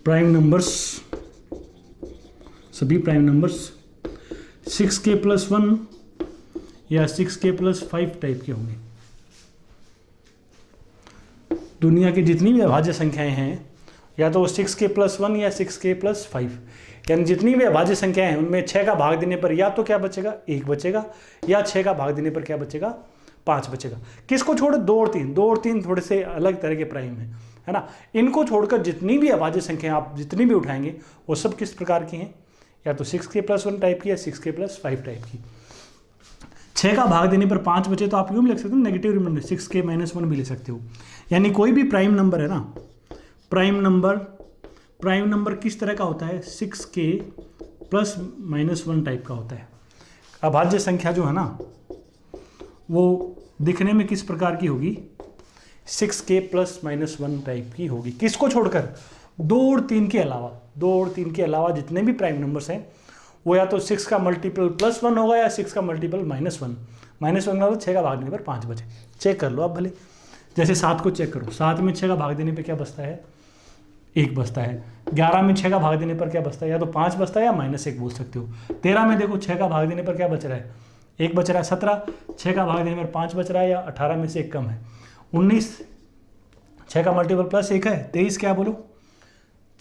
S1: प्राइम नंबर्स 6k+1 या 6k+5 टाइप के होंगे। दुनिया की जितनी भी अभाज्य संख्याएं हैं या तो 6k+1 या 6k+5, यानी जितनी भी अभाज्य संख्याएं हैं उनमें 6 का भाग देने पर या तो क्या बचेगा, 1 बचेगा, या 6 का भाग देने पर क्या बचेगा, 5 बचेगा। किसको छोड़? 2 और 3, 2 और 3 थोड़े से अलग तरह के प्राइम हैं, है ना। इनको छोड़कर जितनी भी अभाज्य संख्याएं आप जितनी भी उठाएंगे वो सब किस प्रकार की हैं, या तो 6k+1 टाइप की या 6k+5 टाइप की। 6 का भाग देने पर 5 बचे तो आप यूँ भी लिख सकते हो, नेगेटिव रिमाइंडर 6k-1 भी ले सकते हो। यानी कोई भी प्राइम नंबर है ना, प्राइम नंबर किस तरह का होता है, 6k+-1 टाइप का होता है। अभाज्य संख्या जो है ना वो दिखने में किस प्रकार की होगी, 6k प्लस माइनस 1 टाइप की होगी। किसको छोड़कर, 2 और 3 के अलावा, 2 और 3 के अलावा जितने भी प्राइम नंबर्स हैं वो या तो 6 का मल्टीपल प्लस 1 होगा या 6 का मल्टीपल माइनस 1। माइनस 1 का तो 6 का भाग देने पर 5 बचे। चेक कर लो आप भले, जैसे 7 को चेक करो, 7 में 6 का भाग देने पर क्या बचता है, 1 बचता है। 11 में 6 का भाग देने पर क्या बचता है, या तो 5 बचता है या -1 बोल सकते हो। 13 में देखो 6 का भाग देने पर क्या बच रहा है, 1 बच रहा है। 17 6 का भाग देने पर 5 बच रहा है या 18 में से 1 कम है। 19 6 का मल्टीपल प्लस 1 है। 23 क्या बोलो,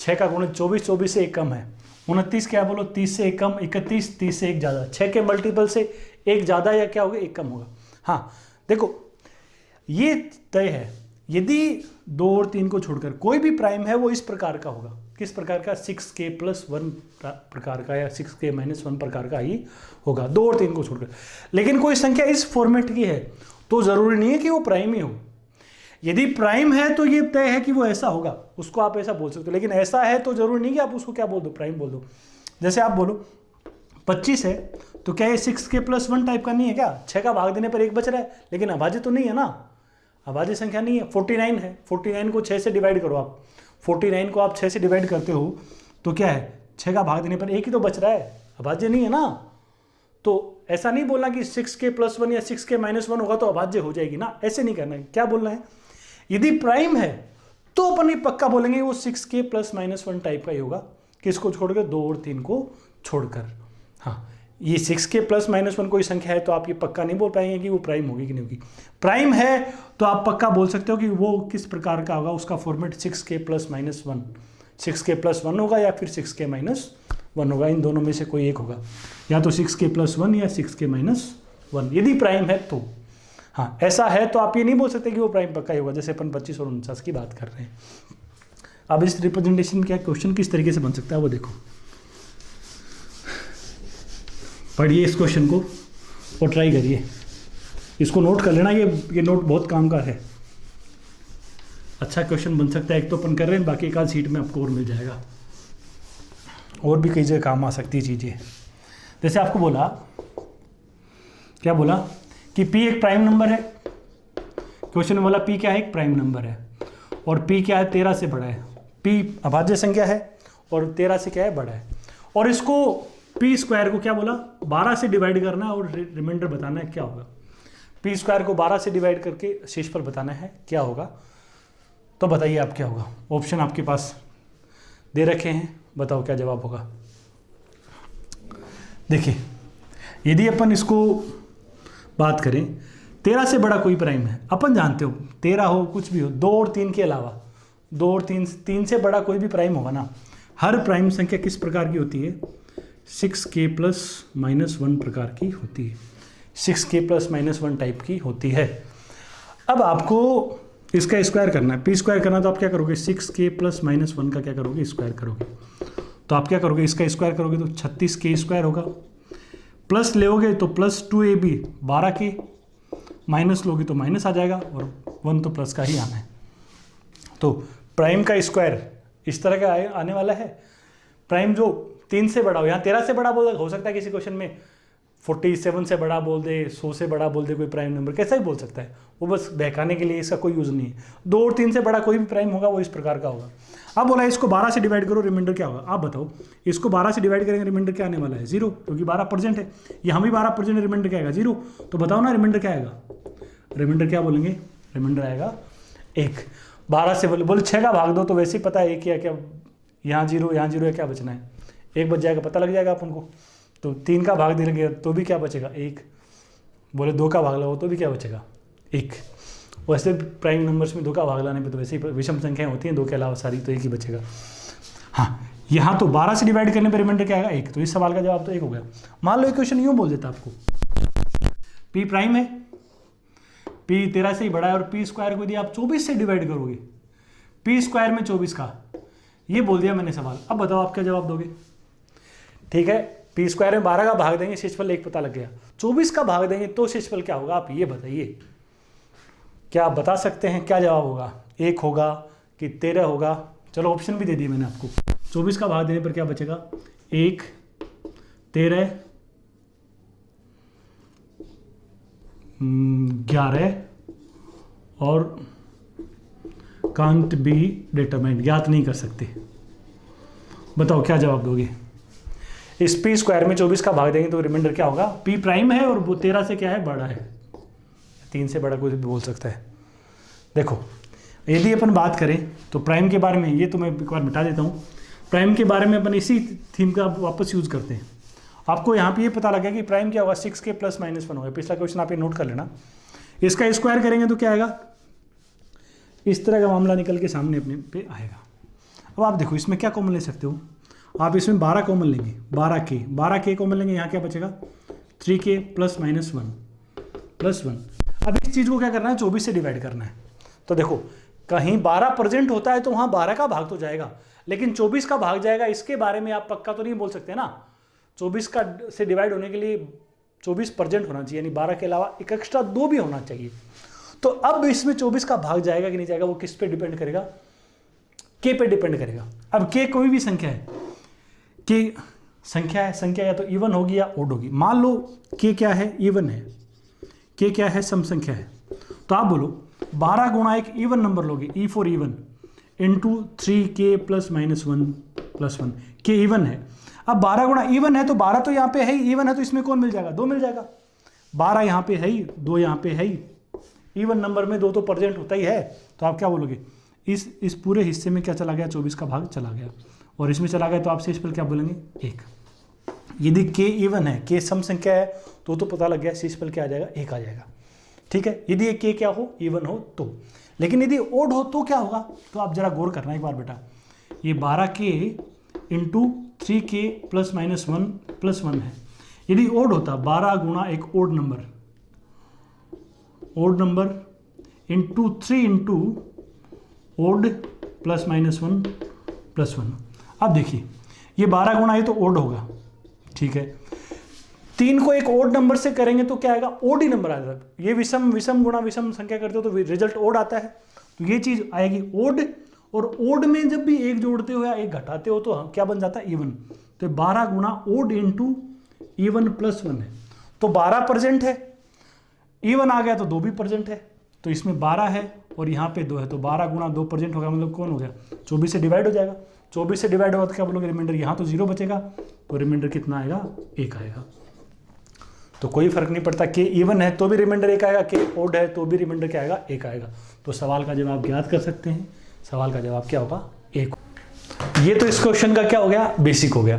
S1: 6 का गुणित 24, 24 से 1 कम है। 29 क्या बोलो, 30 से 1 कम। 31 30 से 1 ज़्यादा। 6 के मल्टीपल से 1 ज़्यादा या क्या होगा, 1 कम होगा। हाँ देखो ये तय है, यदि 2 और 3 को छोड़कर कोई भी प्राइम है वो इस प्रकार का होगा। किस प्रकार का, 6k प्लस 1 प्रकार का या 6k माइनस 1 प्रकार का ही होगा 2 और 3 को छोड़कर। लेकिन कोई संख्या इस फॉर्मेट की है तो ज़रूरी नहीं है कि वो प्राइम ही हो। यदि प्राइम है तो ये तय है कि वो ऐसा होगा, उसको आप ऐसा बोल सकते हो। लेकिन ऐसा है तो जरूरी नहीं कि आप उसको क्या बोल दो, प्राइम बोल दो। जैसे आप बोलो 25 है तो क्या ये 6k प्लस 1 टाइप का नहीं है क्या, 6 का भाग देने पर 1 बच रहा है, लेकिन अभाज्य तो नहीं है ना, अभाज्य संख्या नहीं है। 49 है, 49 को 6 से डिवाइड करो आप, 49 को आप 6 से डिवाइड करते हो तो क्या है, 6 का भाग देने पर 1 ही तो बच रहा है, अभाज्य नहीं है ना। तो ऐसा नहीं बोलना कि 6k प्लस 1 या 6k माइनस 1 होगा तो अभाज्य हो जाएगी ना, ऐसे नहीं करना है। क्या बोलना है, यदि प्राइम है तो अपन ये पक्का बोलेंगे वो 6k प्लस माइनस 1 टाइप का ही होगा। किसको छोड़कर, 2 और 3 को छोड़कर। हाँ ये 6k प्लस माइनस 1 कोई संख्या है तो आप ये पक्का नहीं बोल पाएंगे कि वो प्राइम होगी कि नहीं होगी। प्राइम है तो आप पक्का बोल सकते हो कि वो किस प्रकार का होगा, उसका format 6k plus minus 1, 6k plus 1 होगा या फिर 6k माइनस 1 होगा। इन दोनों में से कोई एक होगा, या तो 6k प्लस 1 या 6k माइनस 1, यदि प्राइम है तो। हाँ ऐसा है तो आप ये नहीं बोल सकते कि वो प्राइम पक्का ही होगा, जैसे अपन 25 और 49 की बात कर रहे हैं। अब इस रिप्रेजेंटेशन का क्वेश्चन किस तरीके से बन सकता है वो देखो, पढ़िए इस क्वेश्चन को और ट्राई करिए, इसको नोट कर लेना, ये नोट बहुत काम का है। अच्छा क्वेश्चन बन सकता है, एक तो अपन कर रहे हैं, बाकी एक आध सीट में आपको और मिल जाएगा, और भी कई जगह काम आ सकती है चीज़ें। जैसे आपको बोला, क्या बोला कि p एक प्राइम नंबर है, क्वेश्चन में बोला p क्या है, एक प्राइम नंबर है, और p क्या है, 13 से बड़ा है। p अभाज्य संख्या है और 13 से क्या है, बड़ा है। और इसको p स्क्वायर को क्या बोला, 12 से डिवाइड करना है और रिमाइंडर बताना है क्या होगा। p स्क्वायर को 12 से डिवाइड करके शेषफल बताना है क्या होगा। तो बताइए आप क्या होगा, ऑप्शन आपके पास दे रखे हैं, बताओ क्या जवाब होगा। देखिए यदि अपन इसको बात करें, 13 से बड़ा कोई प्राइम है, अपन जानते हो 13 हो कुछ भी हो, 2 और 3 के अलावा, 2 और 3 से बड़ा कोई भी प्राइम होगा ना। हर प्राइम संख्या किस प्रकार की होती है, 6k प्लस माइनस 1 प्रकार की होती है, 6k प्लस माइनस 1 टाइप की होती है। अब आपको इसका स्क्वायर करना है, p स्क्वायर करना, तो आप क्या करोगे, 6k प्लस माइनस 1 का क्या करोगे, स्क्वायर करोगे। तो आप क्या करोगे, इसका स्क्वायर करोगे तो 36k स्क्वायर होगा, प्लस लोगे तो प्लस 2ab 12k, माइनस लोगे तो माइनस आ जाएगा, और 1 तो प्लस का ही आना है। तो प्राइम का स्क्वायर इस तरह का आने वाला है। प्राइम जो 3 से बड़ा हो, यहाँ 13 से बड़ा बोल, हो सकता है किसी क्वेश्चन में 47 से बड़ा बोल दे, 100 से बड़ा बोल दे, कोई प्राइम नंबर कैसा ही बोल सकता है, वो बस बहकाने के लिए, इसका कोई यूज़ नहीं है। 2 और 3 से बड़ा कोई भी प्राइम होगा वो इस प्रकार का होगा। अब बोला इसको 12 से डिवाइड करो, रिमाइंडर क्या होगा, आप बताओ। इसको 12 से डिवाइड करेंगे, रिमाइंडर क्या आने वाला है, 0, क्योंकि 12% है। यहाँ भी 12%, रिमाइंडर क्या आएगा, 0। तो बताओ ना रिमाइंडर क्या आएगा, रिमाइंडर क्या बोलेंगे, रिमाइंडर आएगा 1। 12 से बोले 6 का भाग दो तो वैसे ही पता है 1 या क्या, यहाँ 0 यहाँ 0 है, क्या बचना है, 1 बच जाएगा, पता लग जाएगा अपन को। तो 3 का भाग दे गया तो भी क्या बचेगा, 1। बोले 2 का भाग लगाओ तो भी क्या बचेगा, 1। वैसे प्राइम नंबर्स में 2 का भाग लाने पे तो वैसे ही विषम संख्याएं होती हैं, 2 के अलावा सारी, तो 1 ही बचेगा। हाँ यहाँ तो 12 से डिवाइड करने पर रिमाइंडर क्या आएगा, 1। तो इस सवाल का जवाब तो 1 हो गया। मान लो क्वेश्चन यूँ बोल देता आपको, p प्राइम है, p 13 से ही बड़ा है, और p स्क्वायर को यदि आप 24 से डिवाइड करोगे, p स्क्वायर में 24 का, ये बोल दिया मैंने सवाल। अब बताओ आप क्या जवाब दोगे। ठीक है, p स्क्वायर में 12 का भाग देंगे, शेषफल 1 पता लग गया। 24 का भाग देंगे तो शेषफल क्या होगा, आप ये बताइए। क्या आप बता सकते हैं क्या जवाब होगा, 1 होगा कि 13 होगा। चलो ऑप्शन भी दे दिए मैंने आपको। 24 का भाग देने पर क्या बचेगा, 1, 13 11 और कांट बी डिटरमाइंड, ज्ञात नहीं कर सकते। बताओ क्या जवाब दोगे? इस पी स्क्वायर में 24 का भाग देंगे तो रिमाइंडर क्या होगा? पी प्राइम है और वो 13 से क्या है? बड़ा है। 3 से बड़ा कोई भी बोल सकता है। देखो यदि अपन बात करें तो प्राइम के बारे में, ये तो मैं एक बार मिटा देता हूँ। प्राइम के बारे में अपन इसी थीम का वापस यूज करते हैं। आपको यहाँ पे ये पता लगा कि प्राइम क्या होगा? 6k + -1 होगा। पिछला क्वेश्चन आप ये नोट कर लेना। इसका स्क्वायर करेंगे तो क्या आएगा? इस तरह का मामला निकल के सामने अपने पे आएगा। अब आप देखो इसमें क्या कॉमन ले सकते हो आप? इसमें 12 कॉमन लेंगे, 12k कॉमन लेंगे। यहाँ क्या बचेगा? 3k + -1 + 1। अब इस चीज़ को क्या करना है? 24 से डिवाइड करना है। तो देखो कहीं 12% होता है तो वहाँ 12 का भाग तो जाएगा, लेकिन 24 का भाग जाएगा, इसके बारे में आप पक्का तो नहीं बोल सकते ना। 24 का से डिवाइड होने के लिए 24% होना चाहिए, यानी 12 के अलावा एक एक्स्ट्रा 2 भी होना चाहिए। तो अब इसमें 24 का भाग जाएगा कि नहीं जाएगा, वो किस पे डिपेंड करेगा? के पे डिपेंड करेगा। अब के कोई भी संख्या है, के संख्या है, संख्या या तो इवन होगी या ओड होगी। मान लो के क्या है? इवन है। के क्या है? सम संख्या है। तो आप बोलो 12 गुणा एक इवन नंबर लोगे, E for even, into 3k + -1 + 1। के इवन है। अब 12 गुणा इवन है तो 12 तो यहाँ पे है ही, इवन है तो इसमें कौन मिल जाएगा? 2 मिल जाएगा। 12 यहाँ पे है ही, 2 यहाँ पे है ही। इवन नंबर में 2 तो प्रेजेंट होता ही है। तो आप क्या बोलोगे? इस पूरे हिस्से में क्या चला गया? 24 का भाग चला गया, और इसमें चला गया तो आप शेष पर क्या बोलेंगे? 1। यदि के इवन है, के सम संख्या है तो पता लग गया, शेष पर क्या आ जाएगा? 1 आ जाएगा। ठीक है, यदि ये के क्या हो? इवन हो तो। लेकिन यदि ओड हो तो क्या होगा? तो आप जरा गौर करना एक बार बेटा। ये 12k इंटू 3k + -1 + 1 है। यदि ओड होता 12 गुणा एक odd number into 3 into odd + -1 + 1। अब देखिए ये 12 गुणा, ये तो ओड होगा, ठीक है। 3 को एक ओड नंबर से करेंगे तो क्या आएगा? ओड ही नंबर आएगा। ये विषम गुणा विषम संख्या करते हो तो रिजल्ट ओड आता है, तो ये चीज आएगी ओड। और ओड में जब भी एक जोड़ते हो या एक घटाते हो तो क्या बन जाता है? इवन। तो 12 गुणा ओड इंटू इवन + 1 है, तो 12% है। इवन आ गया तो 2 भी % है, तो इसमें 12 है और यहाँ पे 2 है, तो 12 गुणा 2% होगा, मतलब कौन हो गया? 24 से डिवाइड हो जाएगा। 24 से डिवाइड होगा तो क्या बोलोगे? रिमाइंडर। यहाँ तो 0 बचेगा, तो रिमाइंडर कितना आएगा? 1 आएगा। तो कोई फर्क नहीं पड़ता, के इवन है तो भी रिमाइंडर 1 आएगा, के ओड है तो भी रिमाइंडर क्या आएगा? 1 आएगा। तो सवाल का जवाब ज्ञात कर सकते हैं। सवाल का जवाब क्या होगा? 1। ये तो इस क्वेश्चन का क्या हो गया? बेसिक हो गया।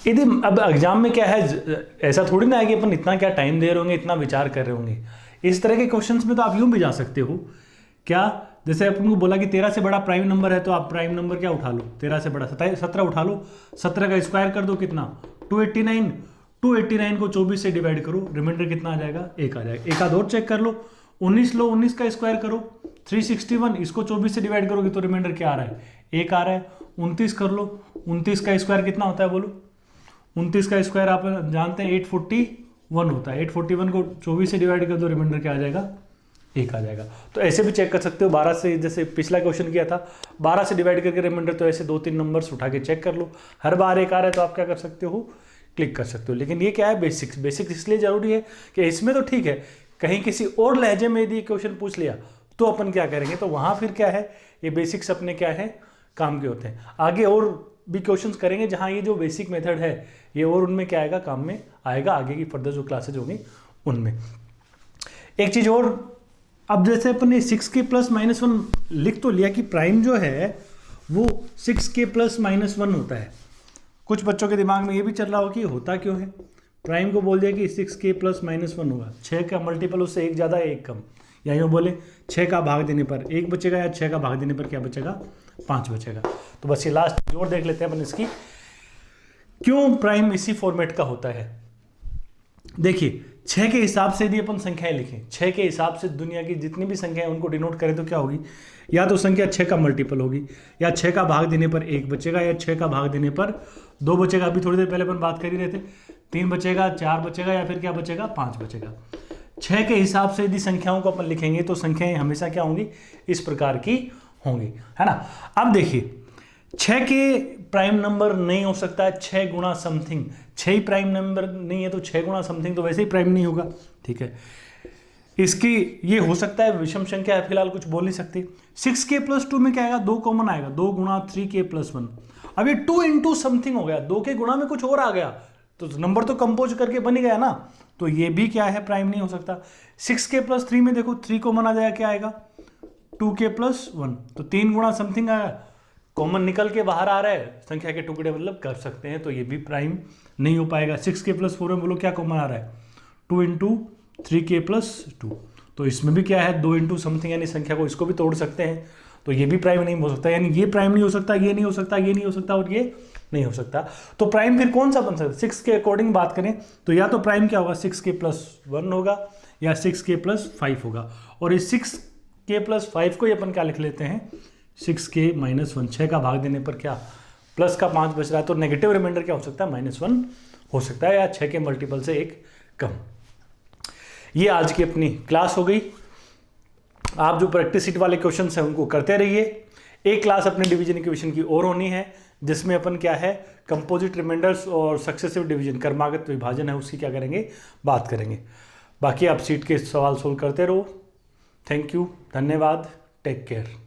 S1: यदि अब एग्जाम में क्या है, ऐसा थोड़ी ना है कि अपन इतना क्या टाइम दे रहे होंगे, इतना विचार कर रहे होंगे। इस तरह के क्वेश्चंस में तो आप यूं भी जा सकते हो क्या? जैसे अपन को बोला कि 13 से बड़ा प्राइम नंबर है, तो आप प्राइम नंबर क्या उठा लो? 13 से बड़ा 17 उठा लो। 17 का स्क्वायर कर दो, कितना? 289। 289 को 24 से डिवाइड करो, रिमाइंडर कितना आ जाएगा? 1 आ जाएगा। एक आध और चेक कर लो। 19 लो, 19 का स्क्वायर करो, 361। इसको 24 से डिवाइड करोगे तो रिमाइंडर क्या आ रहा है? 1 आ रहा है। 29 कर लो, 29 का स्क्वायर कितना होता है बोलो? 29 का स्क्वायर आप जानते हैं 841 होता है। 841 को 24 से डिवाइड कर दो, रिमाइंडर क्या आ जाएगा? 1 आ जाएगा। तो ऐसे भी चेक कर सकते हो। 12 से, जैसे पिछला क्वेश्चन किया था, 12 से डिवाइड करके रिमाइंडर, तो ऐसे 2-3 नंबर्स उठा के चेक कर लो। हर बार 1 आ रहा है तो आप क्या कर सकते हो? क्लिक कर सकते हो। लेकिन ये क्या है? बेसिक्स। बेसिक्स इसलिए जरूरी है कि इसमें तो ठीक है, कहीं किसी और लहजे में यदि क्वेश्चन पूछ लिया तो अपन क्या करेंगे? तो वहां फिर क्या है, ये बेसिक्स अपने क्या है? काम के होते हैं। आगे और भी क्वेश्चंस करेंगे जहां ये जो बेसिक मेथड है ये और उनमें क्या आएगा? काम में आएगा। आगे की फर्दर जो क्लासेज होंगी उनमें। एक चीज और, अब जैसे अपन ने 6k + -1 लिख तो लिया कि प्राइम जो है वो 6k + -1 होता है। कुछ बच्चों के दिमाग में ये भी चल रहा हो कि होता क्यों है? प्राइम को बोल दिया कि 6k + -1 होगा। 6 का मल्टीपल उससे 1 ज़्यादा 1 कम, या यूँ बोले 6 का भाग देने पर 1 बचेगा, या 6 का भाग देने पर क्या बचेगा? 5 बचेगा। तो बस ये लास्ट जोर देख लेते हैं अपन इसकी, क्यों प्राइम इसी फॉर्मेट का होता है। देखिए 6 के हिसाब से यदि अपन संख्याएं लिखें, 6 के हिसाब से दुनिया की जितनी भी संख्याएं उनको डिनोट करें तो क्या होगी? या तो संख्या 6 का मल्टीपल होगी, या 6 का भाग देने पर 1 बचेगा, या 6 का भाग देने पर 2 बचेगा। अभी थोड़ी देर पहले अपन बात कर ही रहे थे, 3 बचेगा, 4 बचेगा, या फिर क्या बचेगा? 5 बचेगा। 6 के हिसाब से यदि संख्याओं को अपन लिखेंगे तो संख्याएं हमेशा क्या होंगी? इस प्रकार की होंगी, है ना। अब देखिए 6 के प्राइम नंबर नहीं हो सकता है 6 गुणा समथिंग। 6 ही प्राइम नंबर नहीं है तो 6 गुणा समथिंग तो वैसे ही प्राइम नहीं होगा, ठीक है। इसकी ये हो सकता है विषम संख्या है, फिलहाल कुछ बोल नहीं सकती। 6k+2 में क्या आएगा, 2 कॉमन आएगा, 2 गुणा 3k+1। अब ये 2 इंटू समथिंग हो गया, 2 के गुणा में कुछ और आ गया तो नंबर तो कंपोज करके बन ही गया ना, तो ये भी क्या है, प्राइम नहीं हो सकता। 6k+3 में देखो 3 कॉमन आ जाएगा, क्या आएगा 2k+1, तो 3 गुणा समथिंग आया, कॉमन निकल के बाहर आ रहा है, संख्या के टुकड़े मतलब कर सकते हैं, तो ये भी प्राइम नहीं हो पाएगा। 6k+4 में बोलो क्या कॉमन आ रहा है, 2 इंटू 3k+2, तो इसमें भी क्या है 2 इंटू समथिंग, यानी संख्या को इसको भी तोड़ सकते हैं, तो ये भी प्राइम नहीं हो सकता, यानी ये प्राइम नहीं हो सकता, ये नहीं हो सकता, ये नहीं हो सकता और ये नहीं हो सकता। तो प्राइम फिर कौन सा बन सकता है, 6 के अकॉर्डिंग बात करें तो या तो प्राइम क्या होगा 6k+1 होगा या 6k+5 होगा, और इस 6k+5 को अपन क्या लिख लेते हैं 6k-1, 6 का भाग देने पर क्या प्लस का 5 बच रहा है, तो नेगेटिव रिमाइंडर क्या हो सकता है -1 हो सकता है, या 6 के मल्टीपल से एक कम। ये आज की अपनी क्लास हो गई। आप जो प्रैक्टिस सीट वाले क्वेश्चन हैं उनको करते रहिए। एक क्लास अपने डिवीजन इक्वेशन की और होनी है, जिसमें अपन क्या है कंपोजिट रिमाइंडर्स और सक्सेसिव डिवीजन, क्रमागत विभाजन है, उसकी क्या करेंगे, बात करेंगे। बाकी आप सीट के सवाल सोल्व करते रहो। थैंक यू, धन्यवाद, टेक केयर।